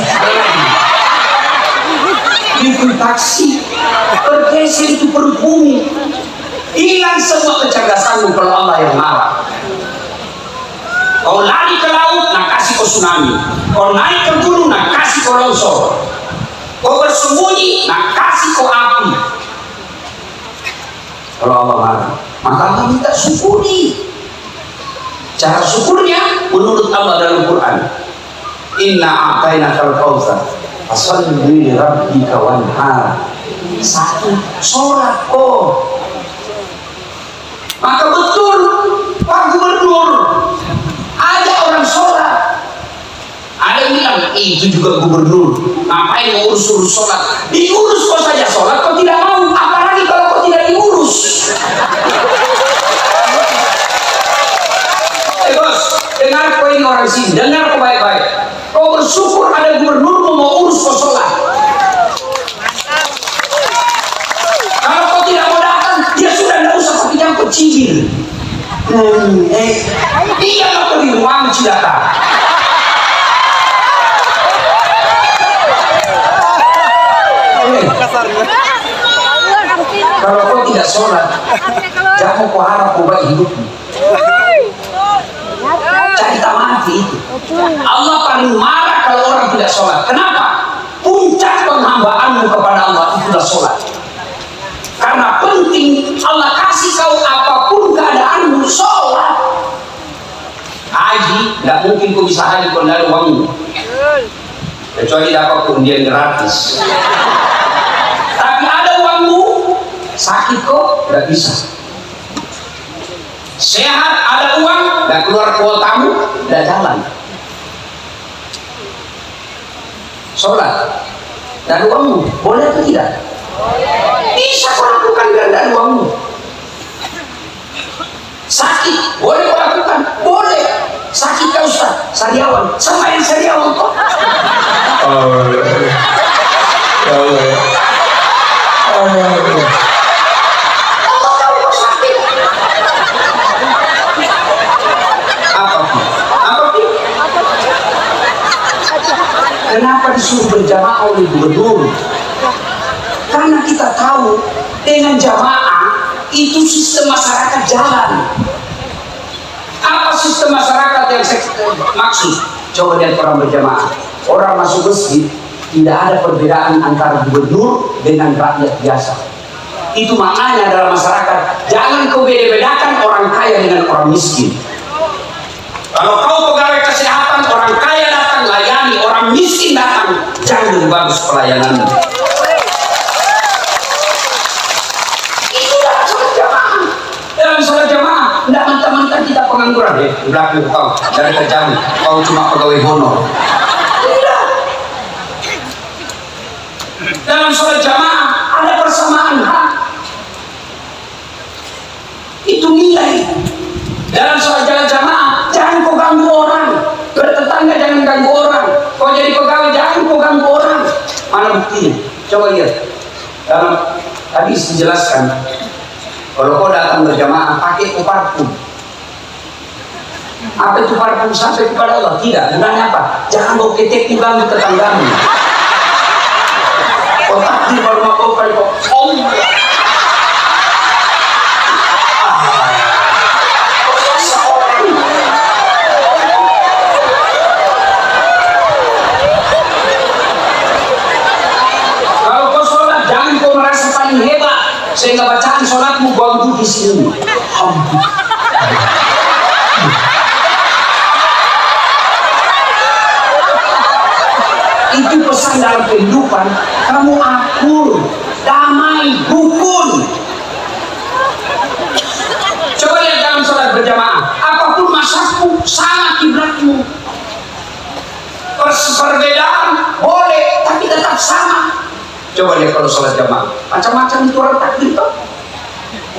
Likuidasi. Bergeser itu perut bumi. Hilang semua kecerdasanmu kalau Allah yang marah. Kau lari ke laut, nak kasih kau tsunami. Kau naik ke gunung, nak kasih kau longsor. Kau bersembunyi, nak kasih kau api. Kalau Allah marah, maka Allah minta syukuri. Cara syukurnya menurut Allah dalam Quran, Inna a'tainakal kautsar fasholli li rabbika wanhar. Satu, sholat kok. Maka betul Pak Gubernur, ada orang sholat. Ada yang bilang, itu juga gubernur, ngapain ngurus-urus sholat? Diurus kok saja sholat, kok tidak mau, apalagi kalau kok tidak diurus. Bos, dengar kok ini orang sini, dengar kok baik-baik. Kau bersyukur ada gubernur mau urus kok sholat. Kalau kau tidak mau datang, dia sudah tidak usah pakai jangkut cibir. Dia nggak pergi rumah Cidata. Kalau kau tidak sholat, jangan kau harap kau baik hidupmu. Cari mati itu. Allah paling marah kalau orang tidak sholat. Kenapa? Puncak penghambaanmu kepada Allah itulah sholat. Karena penting Allah kasih kau apapun keadaanmu, sholat. Haji, tidak mungkin kau bisa haji kalau tidak ada uangmu, kecuali dapat undian gratis. Tapi ada uangmu, sakit kok tidak bisa. Sehat ada uang, tidak keluar kuotamu, tidak jalan. Sholat dan uangmu boleh atau tidak? Bisa kau lakukan dengan uangmu. Sakit boleh kau lakukan, boleh. Sakit kau Ustaz, sariawan, sama yang sariawan kok. Kenapa disuruh berjamaah oleh gubernur? Karena kita tahu dengan jamaah itu sistem masyarakat jalan. Apa sistem masyarakat yang saya maksud? Coba lihat orang berjamaah. Orang masuk masjid, tidak ada perbedaan antara gubernur dengan rakyat biasa. Itu maknanya dalam masyarakat, jangan kau beda-bedakan orang kaya dengan orang miskin. Kalau kau pegawai kesehatan, orang kaya datang layani, orang miskin datang, jangan bagus pelayananmu. Itu dalam sholat jamaah. Dalam sholat jamaah, tidak mentah-mentah kita pengangguran ya. Belakang kau dari kerjaan, kau cuma pegawai honor. Tidak. Dalam sholat jamaah ada persamaan hak. Itu nilai. Dalam sholat jamaah, jangan kau ganggu orang. Bertetangga jangan ganggu orang. Kau jadi pegawai jangan kau ganggu orang. Mana buktinya? Coba lihat. Dalam hadis dijelaskan, kalau kau datang berjamaah pakai parfum. Apa itu parfum sampai kepada Allah? Tidak. Gunanya apa? Jangan kau ketek ganggu tetanggamu. Kau takdir baru mau kau sehingga bacaan sholatmu ganggu di sini. Itu pesan dalam kehidupan. Kamu akur, damai, rukun. Coba lihat dalam sholat berjamaah. Apapun masakmu, sama kiblatmu. Coba lihat kalau sholat jamaah, macam-macam itu orang takbir tuh.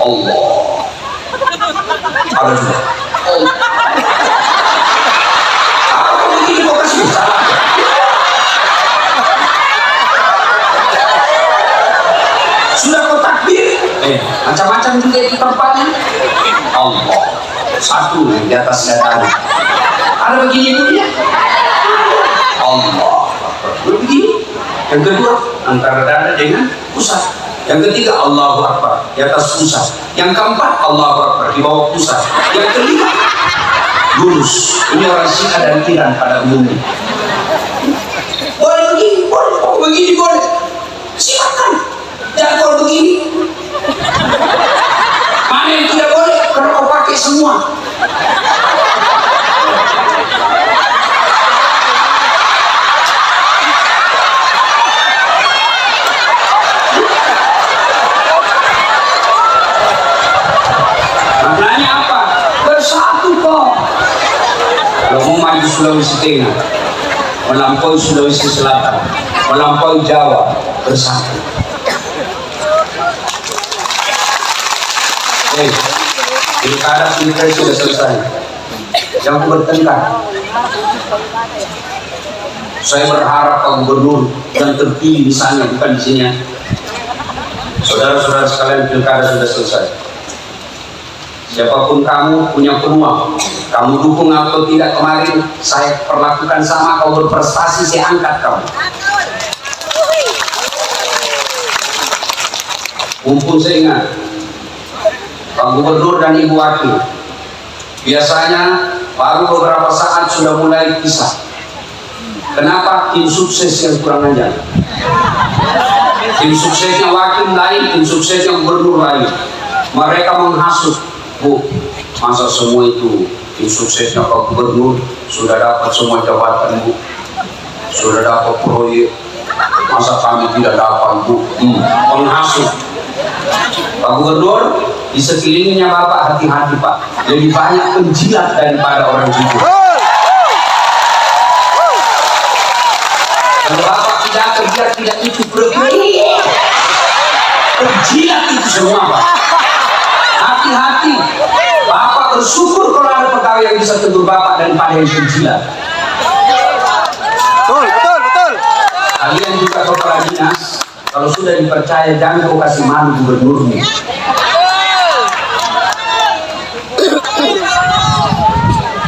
Allah. Ada juga. Allah. Apa begini kok kasih salah? Sudah kau takbir, macam-macam juga di tempatnya. Allah. Satu di atas data. Ada begini punya. Allah. Begini. Yang kedua antara dada dengan pusat. Yang ketiga Allahu Akbar di atas pusat. Yang keempat Allahu Akbar di bawah pusat. Yang kelima lurus. Ini orang Syiah dan Iran pada umumnya. Boleh begini, boleh. Oh, begini boleh. Silakan. Jangan kalau begini. Mana yang tidak boleh? Karena kau pakai semua. Maknanya apa? Bersatu kok. Kalau mau maju Sulawesi Tengah, melampaui Sulawesi Selatan, melampaui Jawa, bersatu. Pilkada pilpres sudah selesai. Yang bertengkar. Saya berharap Pak Gubernur yang terpilih di sana, bukan di sini. Saudara-saudara sekalian, pilkada sudah selesai. Siapapun kamu punya peluang, kamu dukung atau tidak kemarin, saya perlakukan sama. Kau berprestasi, saya angkat kamu. Mumpung saya ingat, Pak Gubernur dan Ibu Wakil biasanya baru beberapa saat sudah mulai pisah. Kenapa? Tim sukses yang kurang ajar. Tim suksesnya Wakil lain, tim suksesnya Gubernur lain. Mereka menghasut, Bu, masa semua itu tim suksesnya Pak Gubernur sudah dapat semua jabatan, Bu, sudah dapat proyek, masa kami tidak dapat, Bu? Menghasut. Pak Gubernur, di sekelilingnya Bapak hati-hati, Pak. Lebih banyak penjilat daripada orang jujur. Kalau Bapak tidak kerja, tidak itu penjilat itu semua, Pak. Hati-hati. Bapak bersyukur kalau ada pegawai yang bisa tegur Bapak daripada yang penjilat. Betul. Kalian juga kepala dinas, kalau sudah dipercaya jangan kau kasih malu gubernurnya.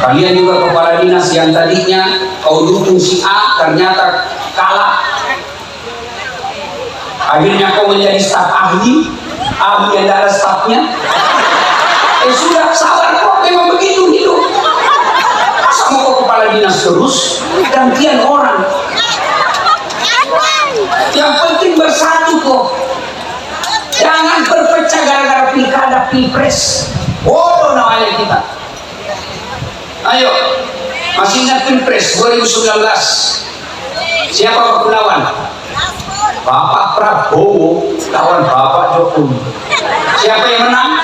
Kalian juga kepala dinas yang tadinya kau dukung si A ternyata kalah. Akhirnya kau menjadi staf ahli yang ada stafnya. Sudah sabar kok, memang begitu hidup. Masa mau kau kepala dinas terus gantian orang? Yang penting bersatu kok. Jangan berpecah gara-gara pilkada pilpres. Bodoh namanya kita. Ayo, masih ingat pilpres 2019? Siapa Pak lawan? Bapak Prabowo lawan Bapak Jokowi. Siapa yang menang?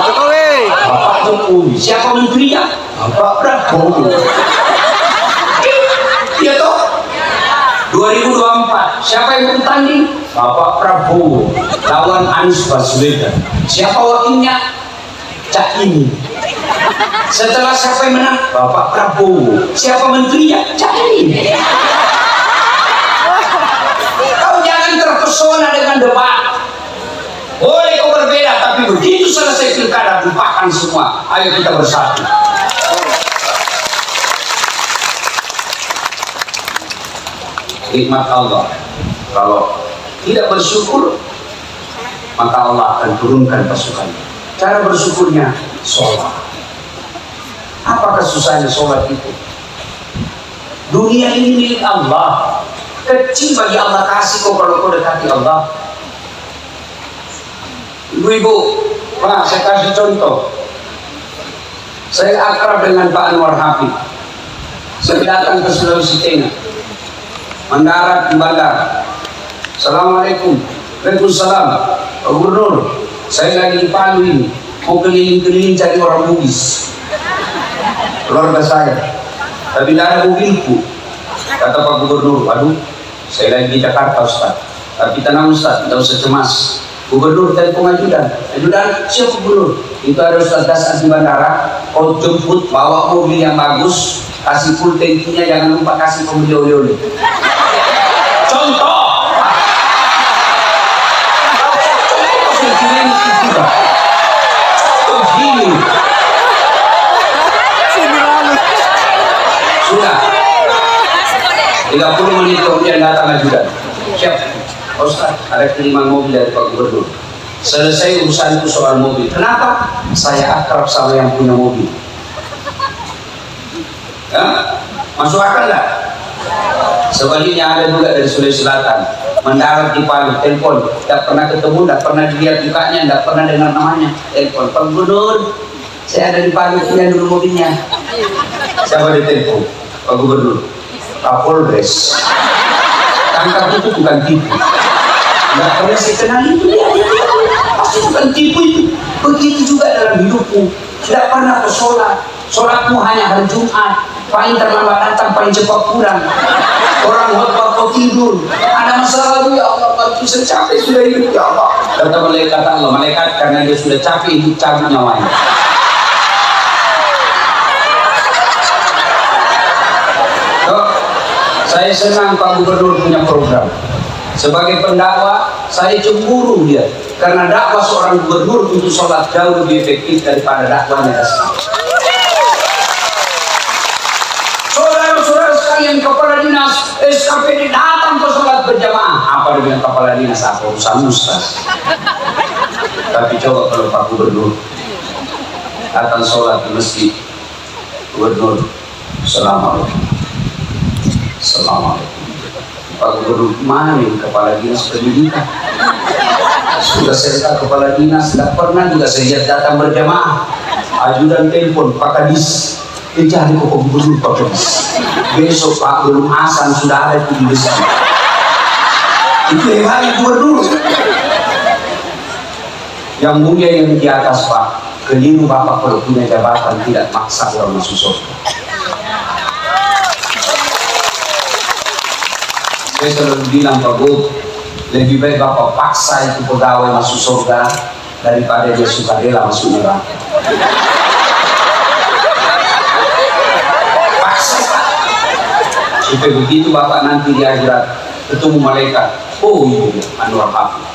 Jokowi. Bapak Jokowi. Siapa menterinya? Bapak Prabowo. Iya toh? 2024 siapa yang bertanding? Bapak Prabowo lawan Anies Baswedan. Siapa wakilnya? Caimin. Setelah siapa yang menang? Bapak Prabowo. Siapa menterinya? Caimin. Kau jangan terpesona dengan debat. Boleh kau berbeda, tapi begitu selesai pilkada lupakan semua. Ayo kita bersatu. Nikmat Allah, kalau tidak bersyukur maka Allah akan turunkan pasukannya. Cara bersyukurnya sholat. Apa kesusahannya sholat itu? Dunia ini milik Allah, kecil bagi Allah kasih kau kalau kau dekati Allah. Ibu-ibu, Pak, saya kasih contoh. Saya akrab dengan Pak Anwar Habib. Saya datang ke Sulawesi Tengah, mendarat di bandara. Assalamualaikum. Waalaikumsalam. Pak Gubernur, saya lagi di Palu ini, mau keliling-keliling cari orang Bugis, keluarga saya, tapi tidak ada mobilku. Kata Pak Gubernur, aduh, saya lagi di Jakarta, Ustaz. Tapi tenang Ustaz, tidak usah cemas. Gubernur telepon ajudan, siapa gubernur? Itu ada Ustaz Das di bandara. Kau jemput, bawa mobil yang bagus, kasih full tankinya, jangan lupa kasih pembeli oleh-oleh. Contoh. Sudah 30 menit kemudian datang ajudan. Siap Ustaz, ada kiriman mobil dari Pak Gubernur. Selesai urusan itu soal mobil. Kenapa? Saya akrab sama yang punya mobil. Ya? Masuk akal nggak? Sebaliknya ada juga dari Sulawesi Selatan, mendarat di Palu, telepon, tidak pernah ketemu, tidak pernah dilihat mukanya, tidak pernah dengar namanya, telepon, Pak Gubernur, saya ada di Palu, punya dulu mobilnya. Siapa di telepon? Pak Gubernur, Kapolres. Tangkap itu bukan tipu. Tidak pernah saya kenal itu dia. Pasti bukan tipu itu. Begitu juga dalam hidupmu. Tidak pernah kau sholat. Sholatmu hanya hari Jumat. Paling terlambat datang, paling cepat pulang. Orang khotbah kau tidur. Ada masalah ya Allah, bantu saya capek sudah hidup ya Allah. Kata malaikat Allah, malaikat karena dia sudah capek hidup cabut nyawanya. Saya senang Pak Gubernur punya program. Sebagai pendakwah, saya cemburu dia. Karena dakwah seorang gubernur untuk sholat jauh lebih efektif daripada dakwahnya dasar. Saudara-saudara sekalian, kepala dinas SKPD datang ke sholat berjamaah. Apa dengan kepala dinas? Apa urusan ustaz? Tapi coba kalau Pak Gubernur datang sholat di masjid, Gubernur, Assalamualaikum. Assalamualaikum. Pak Gubernur, mana nih kepala dinas pendidikan? Sudah saya kepala dinas, tidak pernah juga saya lihat datang berjamaah. Ajudan telepon, Pak Kadis, cari kok Gubernur Pak Kadis. Besok Pak belum asan sudah ada di masjid. Itu hebatnya Gubernur. Yang mulia yang di atas Pak, keliru Bapak kalau punya jabatan tidak maksa orang masuk surga. Saya selalu bilang Pak Gub, lebih baik Bapak paksa itu pegawai masuk surga daripada dia sukarela masuk neraka. Paksa Pak, supaya begitu Bapak nanti di akhirat ketemu malaikat, oh iya Anwar Hafiz,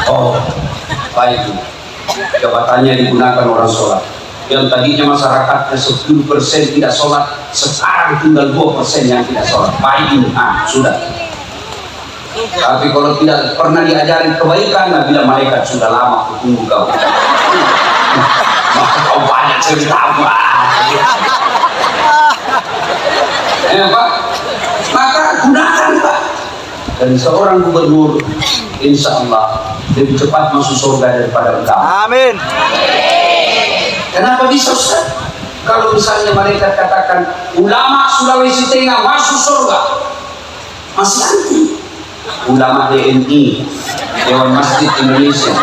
oh baik, jabatannya digunakan orang sholat. Yang tadinya masyarakatnya 10% tidak sholat, sekarang tinggal 2% yang tidak sholat. Baik ini, sudah. Tapi kalau tidak pernah diajarin kebaikan, nah bila malaikat sudah lama aku tunggu kau. Maka kau banyak cerita apa? Ya Pak, maka gunakan Pak. Dan seorang gubernur, insya Allah lebih cepat masuk surga daripada engkau. Amin. Kenapa bisa Ustaz? Kalau misalnya mereka katakan ulama Sulawesi Tengah masuk surga, masih anti. Ulama DNI, Dewan Masjid Indonesia,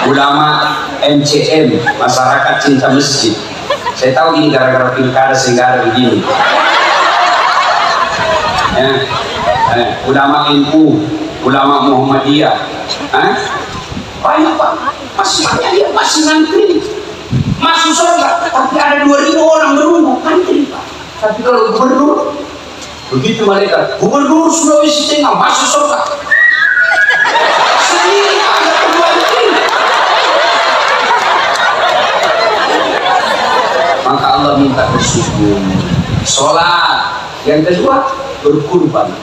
ulama MCM, Masyarakat Cinta Masjid. Saya tahu ini gara-gara pilkada sehingga ada begini. Ulama NU, ulama Muhammadiyah, banyak Pak, masih banyak dia masih ngantri. Masuk surga, tapi ada 2.000 orang menunggu, antri Pak. Tapi kalau gubernur, begitu malaikat, Gubernur Sulawesi Tengah masuk surga. Sendiri ada kedua antri. Maka Allah minta bersyukur, sholat. Yang kedua, berkurban.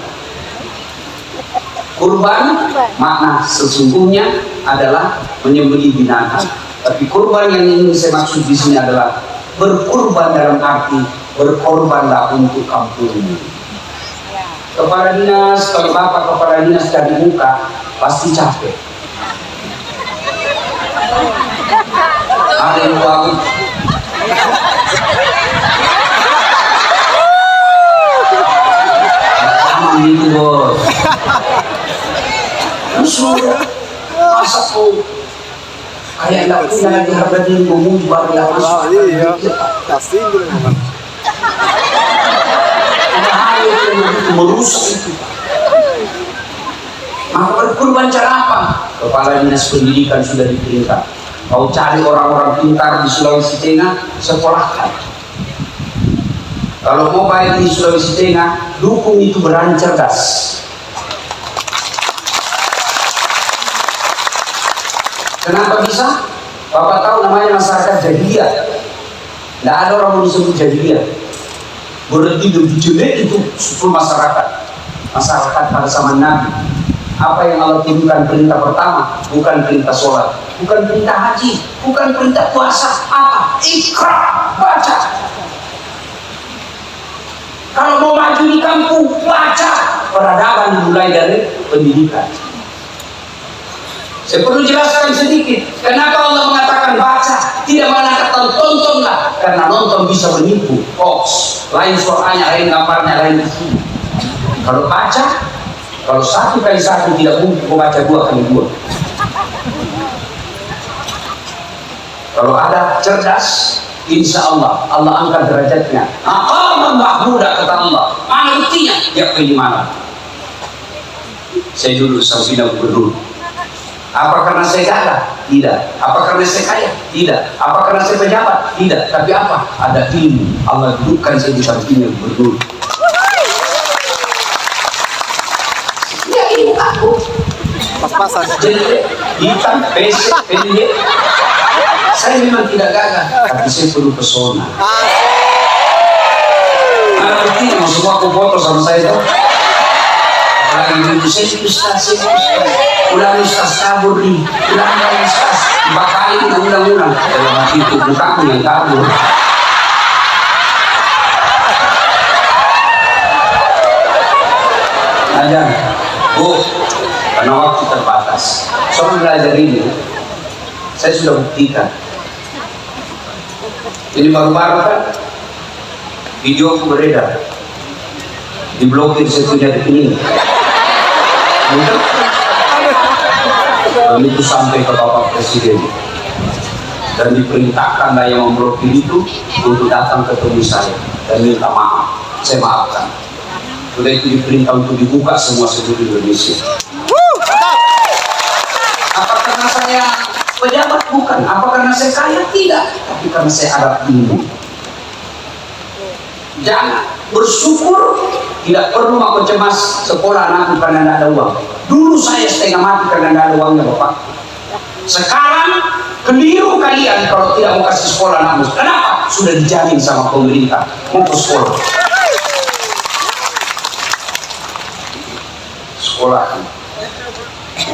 Kurban makna sesungguhnya adalah menyembelih binatang. Tapi kurban yang ingin saya maksud di sini adalah berkurban dalam arti berkorbanlah untuk kampungmu. Kepala dinas, kalau Bapak kepala dinas dari muka pasti capek. Ada yang tahu. Sama itu bos. Sudah masa kau kayak tidak punya lagi harga diri mengubah yang masuk. Iya, kasih dulu. Ada hal yang begitu merusak itu. Maka berkurban cara apa? Kepala Dinas Pendidikan sudah diperintah. Kau cari orang-orang pintar di Sulawesi Tengah, sekolahkan. Kalau mau baik di Sulawesi Tengah, dukung itu berani cerdas. Kenapa bisa? Bapak tahu namanya masyarakat jahiliyah. Tidak ada orang yang disebut jahiliyah. Berarti lebih jelek itu suku masyarakat. Masyarakat pada zaman Nabi. Apa yang Allah turunkan perintah pertama? Bukan perintah sholat, bukan perintah haji, bukan perintah puasa. Apa? Iqra, baca. Kalau mau maju di kampung, baca. Peradaban dimulai dari pendidikan. Saya perlu jelaskan sedikit. Kenapa Allah mengatakan baca? Tidak mengatakan tontonlah. Karena nonton bisa menipu, hoax. Lain suaranya, lain gambarnya, lain isinya. Kalau baca, kalau 1 kali 1 tidak mungkin kau baca 2 kali 2. Kalau ada cerdas, insya Allah angkat derajatnya. Maqaman mahmuda kata Allah. Mana buktinya? Ya keimanan. Saya dulu Sampina Gubernur. Apa karena saya gagah? Tidak. Apa karena saya kaya? Tidak. Apa karena saya pejabat? Tidak. Tapi apa? Ada ilmu. Allah dudukkan saya di sampingnya Gubernur. Ya ilmu aku. Pas-pasan. Jelek, hitam, pesek, pendek. Saya memang tidak gagah, tapi saya perlu pesona. Mana buktinya? Mau semua aku foto sama saya tuh. Apalagi itu saya ustaz. Ulang ustaz kabur nih, ulang ustaz, bakal ulang. Dalam hati itu bukanku yang kabur. Ajar, Bu, karena waktu terbatas. Soal belajar ini, saya sudah buktikan. Ini baru-baru kan, video aku beredar, diblokir saya punya rekening. Dan itu sampai ke Bapak Presiden dan diperintahkan yang memblokir itu untuk datang ketemu saya dan minta maaf. Saya maafkan. Sudah itu diperintah untuk dibuka semua seluruh Indonesia. Apa karena saya pejabat? Bukan. Apa karena saya kaya? Tidak. Tapi karena saya ada ilmu. Jangan bersyukur, tidak perlu aku cemas sekolah anakku karena tidak ada uang. Dulu saya setengah mati karena tidak ada uangnya Bapak. Sekarang keliru kalian kalau tidak mau kasih sekolah anakmu. Kenapa? Sudah dijamin sama pemerintah mau ke sekolah. Sekolah.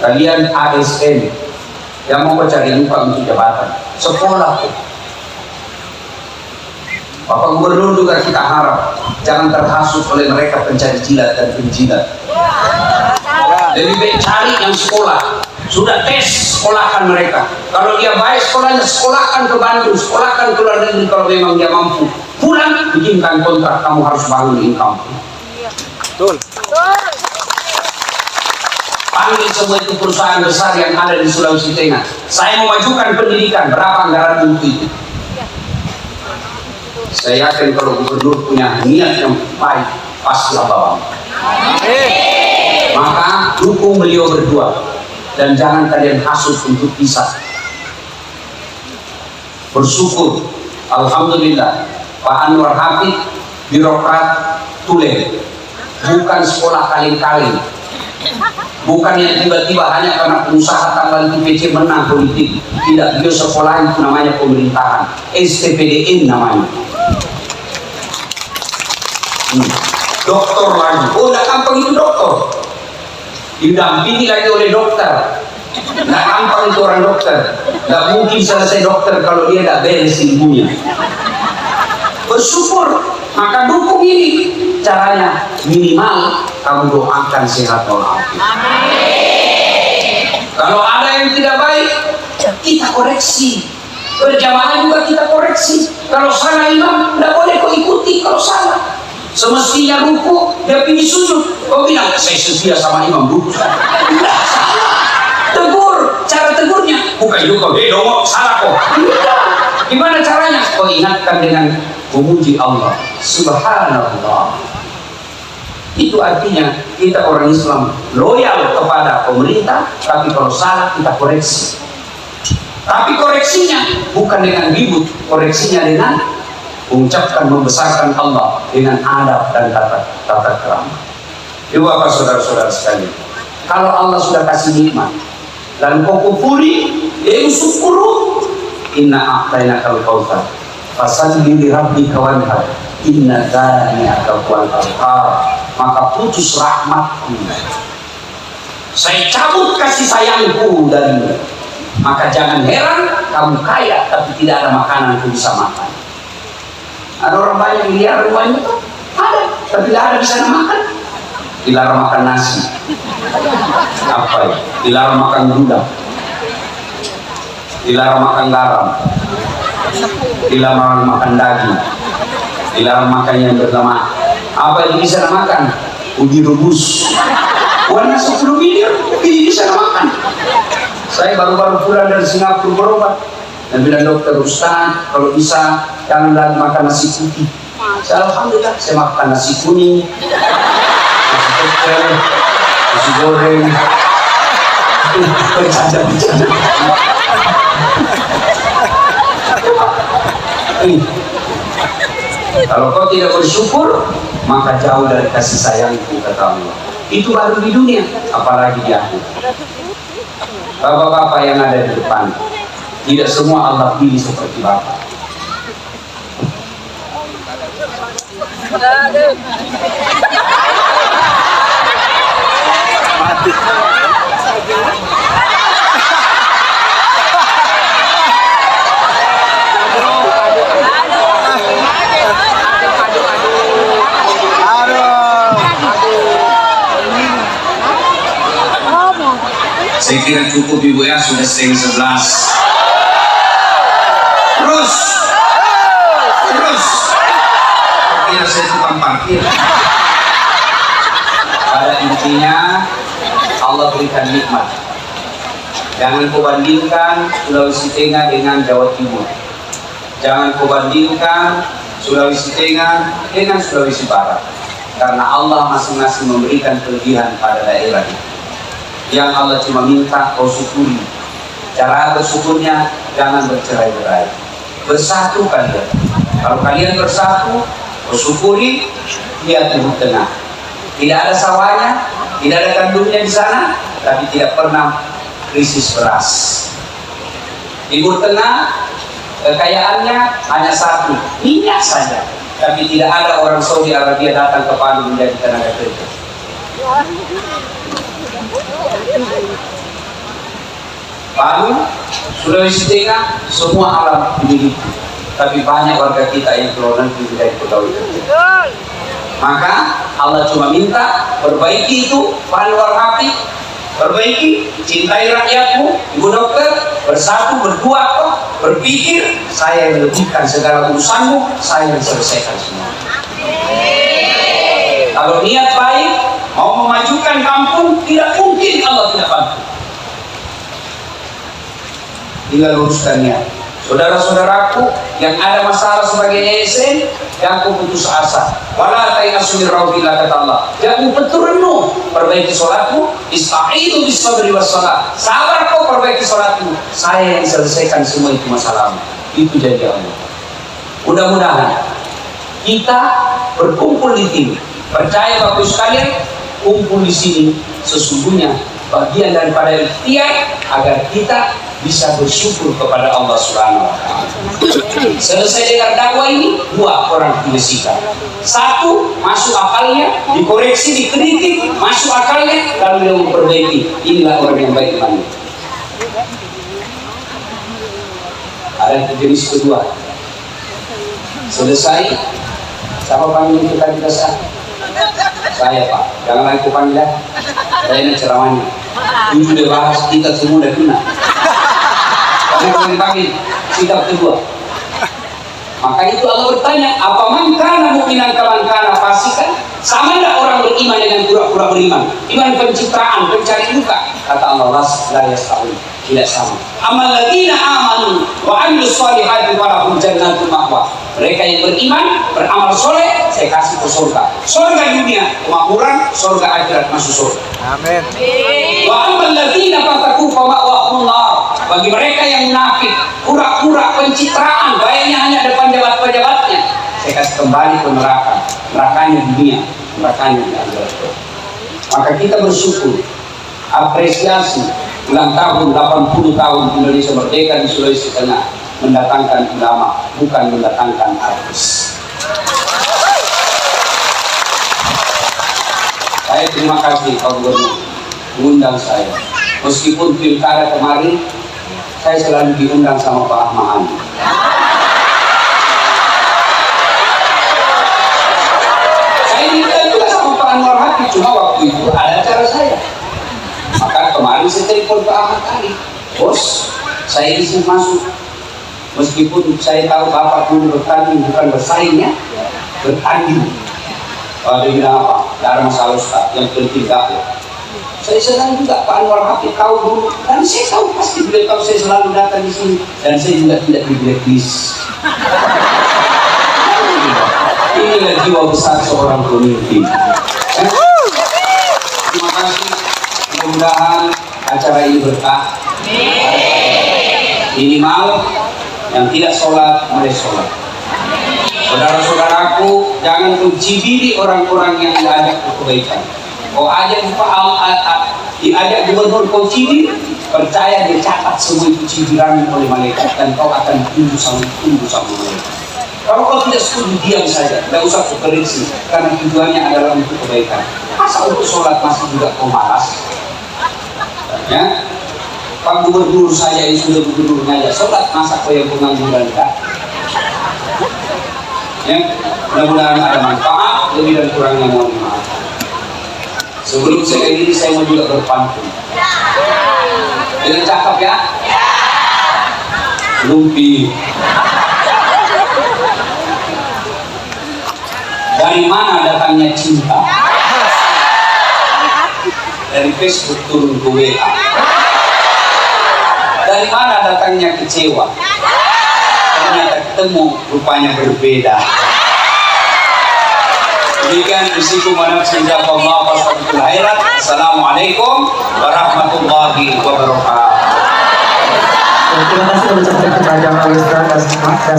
Kalian ASN yang mau cari muka untuk jabatan, sekolah. Bapak Gubernur juga kita harap jangan terhasut oleh mereka pencari jilat dan penjilat. Lebih baik cari yang sekolah. Sudah tes, sekolahkan mereka. Kalau dia baik sekolahnya, sekolahkan ke Bandung, sekolahkan ke luar negeri kalau memang dia mampu. Pulang, bikinkan kontrak, kamu harus bangun di kampung. Betul. Panggil semua itu perusahaan besar yang ada di Sulawesi Tengah. Saya mau majukan pendidikan, berapa anggaran untuk itu? Saya yakin kalau Gubernur punya niat yang baik, pasti Allah. Maka dukung beliau berdua dan jangan kalian hasut untuk pisah. Bersyukur, alhamdulillah, Pak Anwar Hafid, birokrat Tule, bukan sekolah kaling-kaling, bukan yang tiba-tiba hanya karena pengusaha tanggal PC menang politik. Tidak, beliau sekolah itu namanya pemerintahan, STPDN namanya. Dokter lagi, oh tidak gampang itu dokter, didampingi lagi oleh dokter. Tidak gampang itu orang dokter, tidak mungkin selesai dokter kalau dia tidak beres ilmunya. Bersyukur, maka dukung ini. Caranya minimal kamu doakan sehat walafiat. Kalau ada yang tidak baik, kita koreksi. Berjamaah juga kita koreksi. Kalau salah imam, tidak boleh kau ikuti kalau salah. Semestinya ruku, dia pergi sujud. Kau bilang, saya setia sama imam ruku. Tidak salah. Tegur, cara tegurnya. Bukan itu kau, dongok, salah kau. Tidak. Gimana caranya? Kau ingatkan dengan memuji Allah. Subhanallah. Itu artinya kita orang Islam loyal kepada pemerintah, tapi kalau salah kita koreksi. Tapi koreksinya bukan dengan ribut, koreksinya dengan mengucapkan membesarkan Allah dengan adab dan tata krama. Ibu bapak saudara-saudara sekalian, kalau Allah sudah kasih nikmat dan kau kufuri, syukuru, inna a'tainakal kautsar fasalli li rabbika wanhar inna dzalika huwal abtar. Maka putus rahmatku, saya cabut kasih sayangku darimu. Maka jangan heran kamu kaya tapi tidak ada makanan yang bisa makan. Ada orang banyak miliar rumahnya tuh ada, tapi tidak ada bisa makan. Dilarang makan nasi, apa ya? Dilarang makan gudang, dilarang makan garam, dilarang makan daging, dilarang makan yang berlemak. Apa yang bisa makan? Ubi rebus. Warna 10 miliar, ini bisa makan. Saya baru-baru pulang dari Singapura berobat. Dan bilang dokter, Ustaz, kalau bisa jangan lagi makan nasi putih. Saya alhamdulillah, saya makan nasi kuning, nasi pecel, nasi goreng. Bercanda-bercanda. Kalau kau tidak bersyukur, maka jauh dari kasih sayangku, kata Allah. Itu baru di dunia, apalagi di akhirat. Bapak-bapak yang ada di depan, tidak semua Allah pilih seperti bapak. Saya kira cukup ibu ya, sudah 10:30. Terus kira saya tukang parkir. Pada intinya Allah berikan nikmat. Jangan kau bandingkan Sulawesi Tengah dengan Jawa Timur. Jangan kau bandingkan Sulawesi Tengah dengan Sulawesi Barat. Karena Allah masing-masing memberikan kelebihan pada daerah itu. Yang Allah cuma minta kau syukuri. Cara bersyukurnya jangan bercerai-berai. Bersatu kalian. Kalau kalian bersatu, kau syukuri, dia Timur Tengah. Tidak ada sawahnya, tidak ada kandungnya di sana, tapi tidak pernah krisis beras. Timur Tengah kekayaannya hanya satu, minyak saja. Tapi tidak ada orang Saudi Arabia datang ke Palu menjadi tenaga kerja. Palu, Sulawesi Tengah, semua alam dimiliki. Tapi banyak warga kita yang keluar negeri menjadi pegawai kerja. Maka Allah cuma minta perbaiki itu, panwar api, perbaiki, cintai rakyatmu, ibu dokter, bersatu, berdua, berpikir, saya yang lebihkan segala urusanmu, saya yang selesaikan semua. Kalau niat baik, mau memajukan kampung, tidak mungkin Allah tidak bantu. Tinggal luruskan niat. Saudara-saudaraku yang ada masalah sebagai ASN, jangan putus asa. Wala ta'inasu min rauhillah, kata Allah. Jangan peturunmu, perbaiki sholatmu, ista'inu bis sabri was salat. Sabar kau perbaiki sholatmu, saya yang selesaikan semua itu masalahmu. Itu janji Allah. Mudah-mudahan kita berkumpul di sini. Percaya Bapak sekalian, kumpul di sini sesungguhnya bagian daripada ikhtiar agar kita bisa bersyukur kepada Allah Subhanahu wa Ta'ala. Selesai dengar dakwah ini, dua orang dibersihkan. Satu, masuk akalnya, dikoreksi, dikritik, masuk akalnya, lalu dia memperbaiki. Inilah orang yang baik imannya. Ada jenis kedua. Selesai, siapa panggil kita saat? Saya Pak, jangan lagi panggil ya. Saya ini ceramahnya. Itu dia bahas kita semua udah kena. Panggil sikap kedua. Maka itu Allah bertanya, apa man kana mu'minan kaman kana fasikan? Sama enggak orang beriman dengan pura-pura beriman? Iman pencitraan, pencari muka. Kata Allah, la yastawi. Tidak sama. Amal ladzina amanu wa amilus sholihati falahum jannatul ma'wa. Mereka yang beriman, beramal soleh, saya kasih ke surga. Surga dunia, kemakmuran, surga akhirat masuk surga. Amin. Wa amal ladzina fataku fa ma'wahum nar. Bagi mereka yang munafik, pura-pura pencitraan, baiknya hanya depan pejabat-pejabatnya, saya kasih kembali ke neraka. Nerakanya dunia, nerakanya di akhirat. Maka kita bersyukur, apresiasi ulang tahun 80 tahun Indonesia merdeka di Sulawesi Tengah mendatangkan ulama, bukan mendatangkan artis. Saya terima kasih Pak Gubernur mengundang saya. Meskipun pilkada kemarin saya selalu diundang sama Pak Ahmad Ali. Saya diundang juga sama Pak Anwar Haki, cuma waktu itu ada acara saya. Maka kemarin saya telepon Pak Ahmad Ali, bos, saya izin masuk. Meskipun saya tahu Bapak dulu bertanding bukan bersaingnya, bertanding. Dia bilang apa? Tidak ada masalah Ustaz, yang penting dakwah. Saya senang juga Pak Anwar Haki tahu dulu, dan saya tahu pasti beliau tahu saya selalu datang di sini, dan saya juga tidak di blacklist. Inilah jiwa besar seorang pemimpin. Terima kasih. Mudah-mudahan acara ini berkah. Minimal yang tidak sholat mulai sholat. Saudara-saudaraku, jangan mencibiri orang-orang yang diajak ke kebaikan. Kau ajak diajak gubernur kau cibir, percaya dia catat semua itu cibiran oleh malaikat dan kau akan tunduk sama mereka. Kalau kau tidak setuju, diam saja, tidak usah koreksi, karena tujuannya adalah untuk kebaikan. Masa untuk sholat masih juga kau malas? Ya, Pak Gubernur saya yang sudah gubernurnya aja sholat, masa kau yang pengangguran enggak? Ya, mudah-mudahan ada manfaat, lebih dan kurangnya mohon maaf. Sebelum saya ini saya mau juga berpantun. Dengan cakap ya? Lumpi. Dari mana datangnya cinta? Dari Facebook turun ke WA. Dari mana datangnya kecewa? Ternyata ketemu rupanya berbeda. Demikian risiko manafsi Allah wassalamu'alaikum khairat. Assalamualaikum warahmatullahi wabarakatuh. Terima kasih ucapkan kepada Pak Ustaz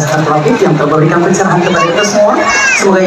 dan Pak Topik yang telah memberikan pencerahan kepada kita semua. Semoga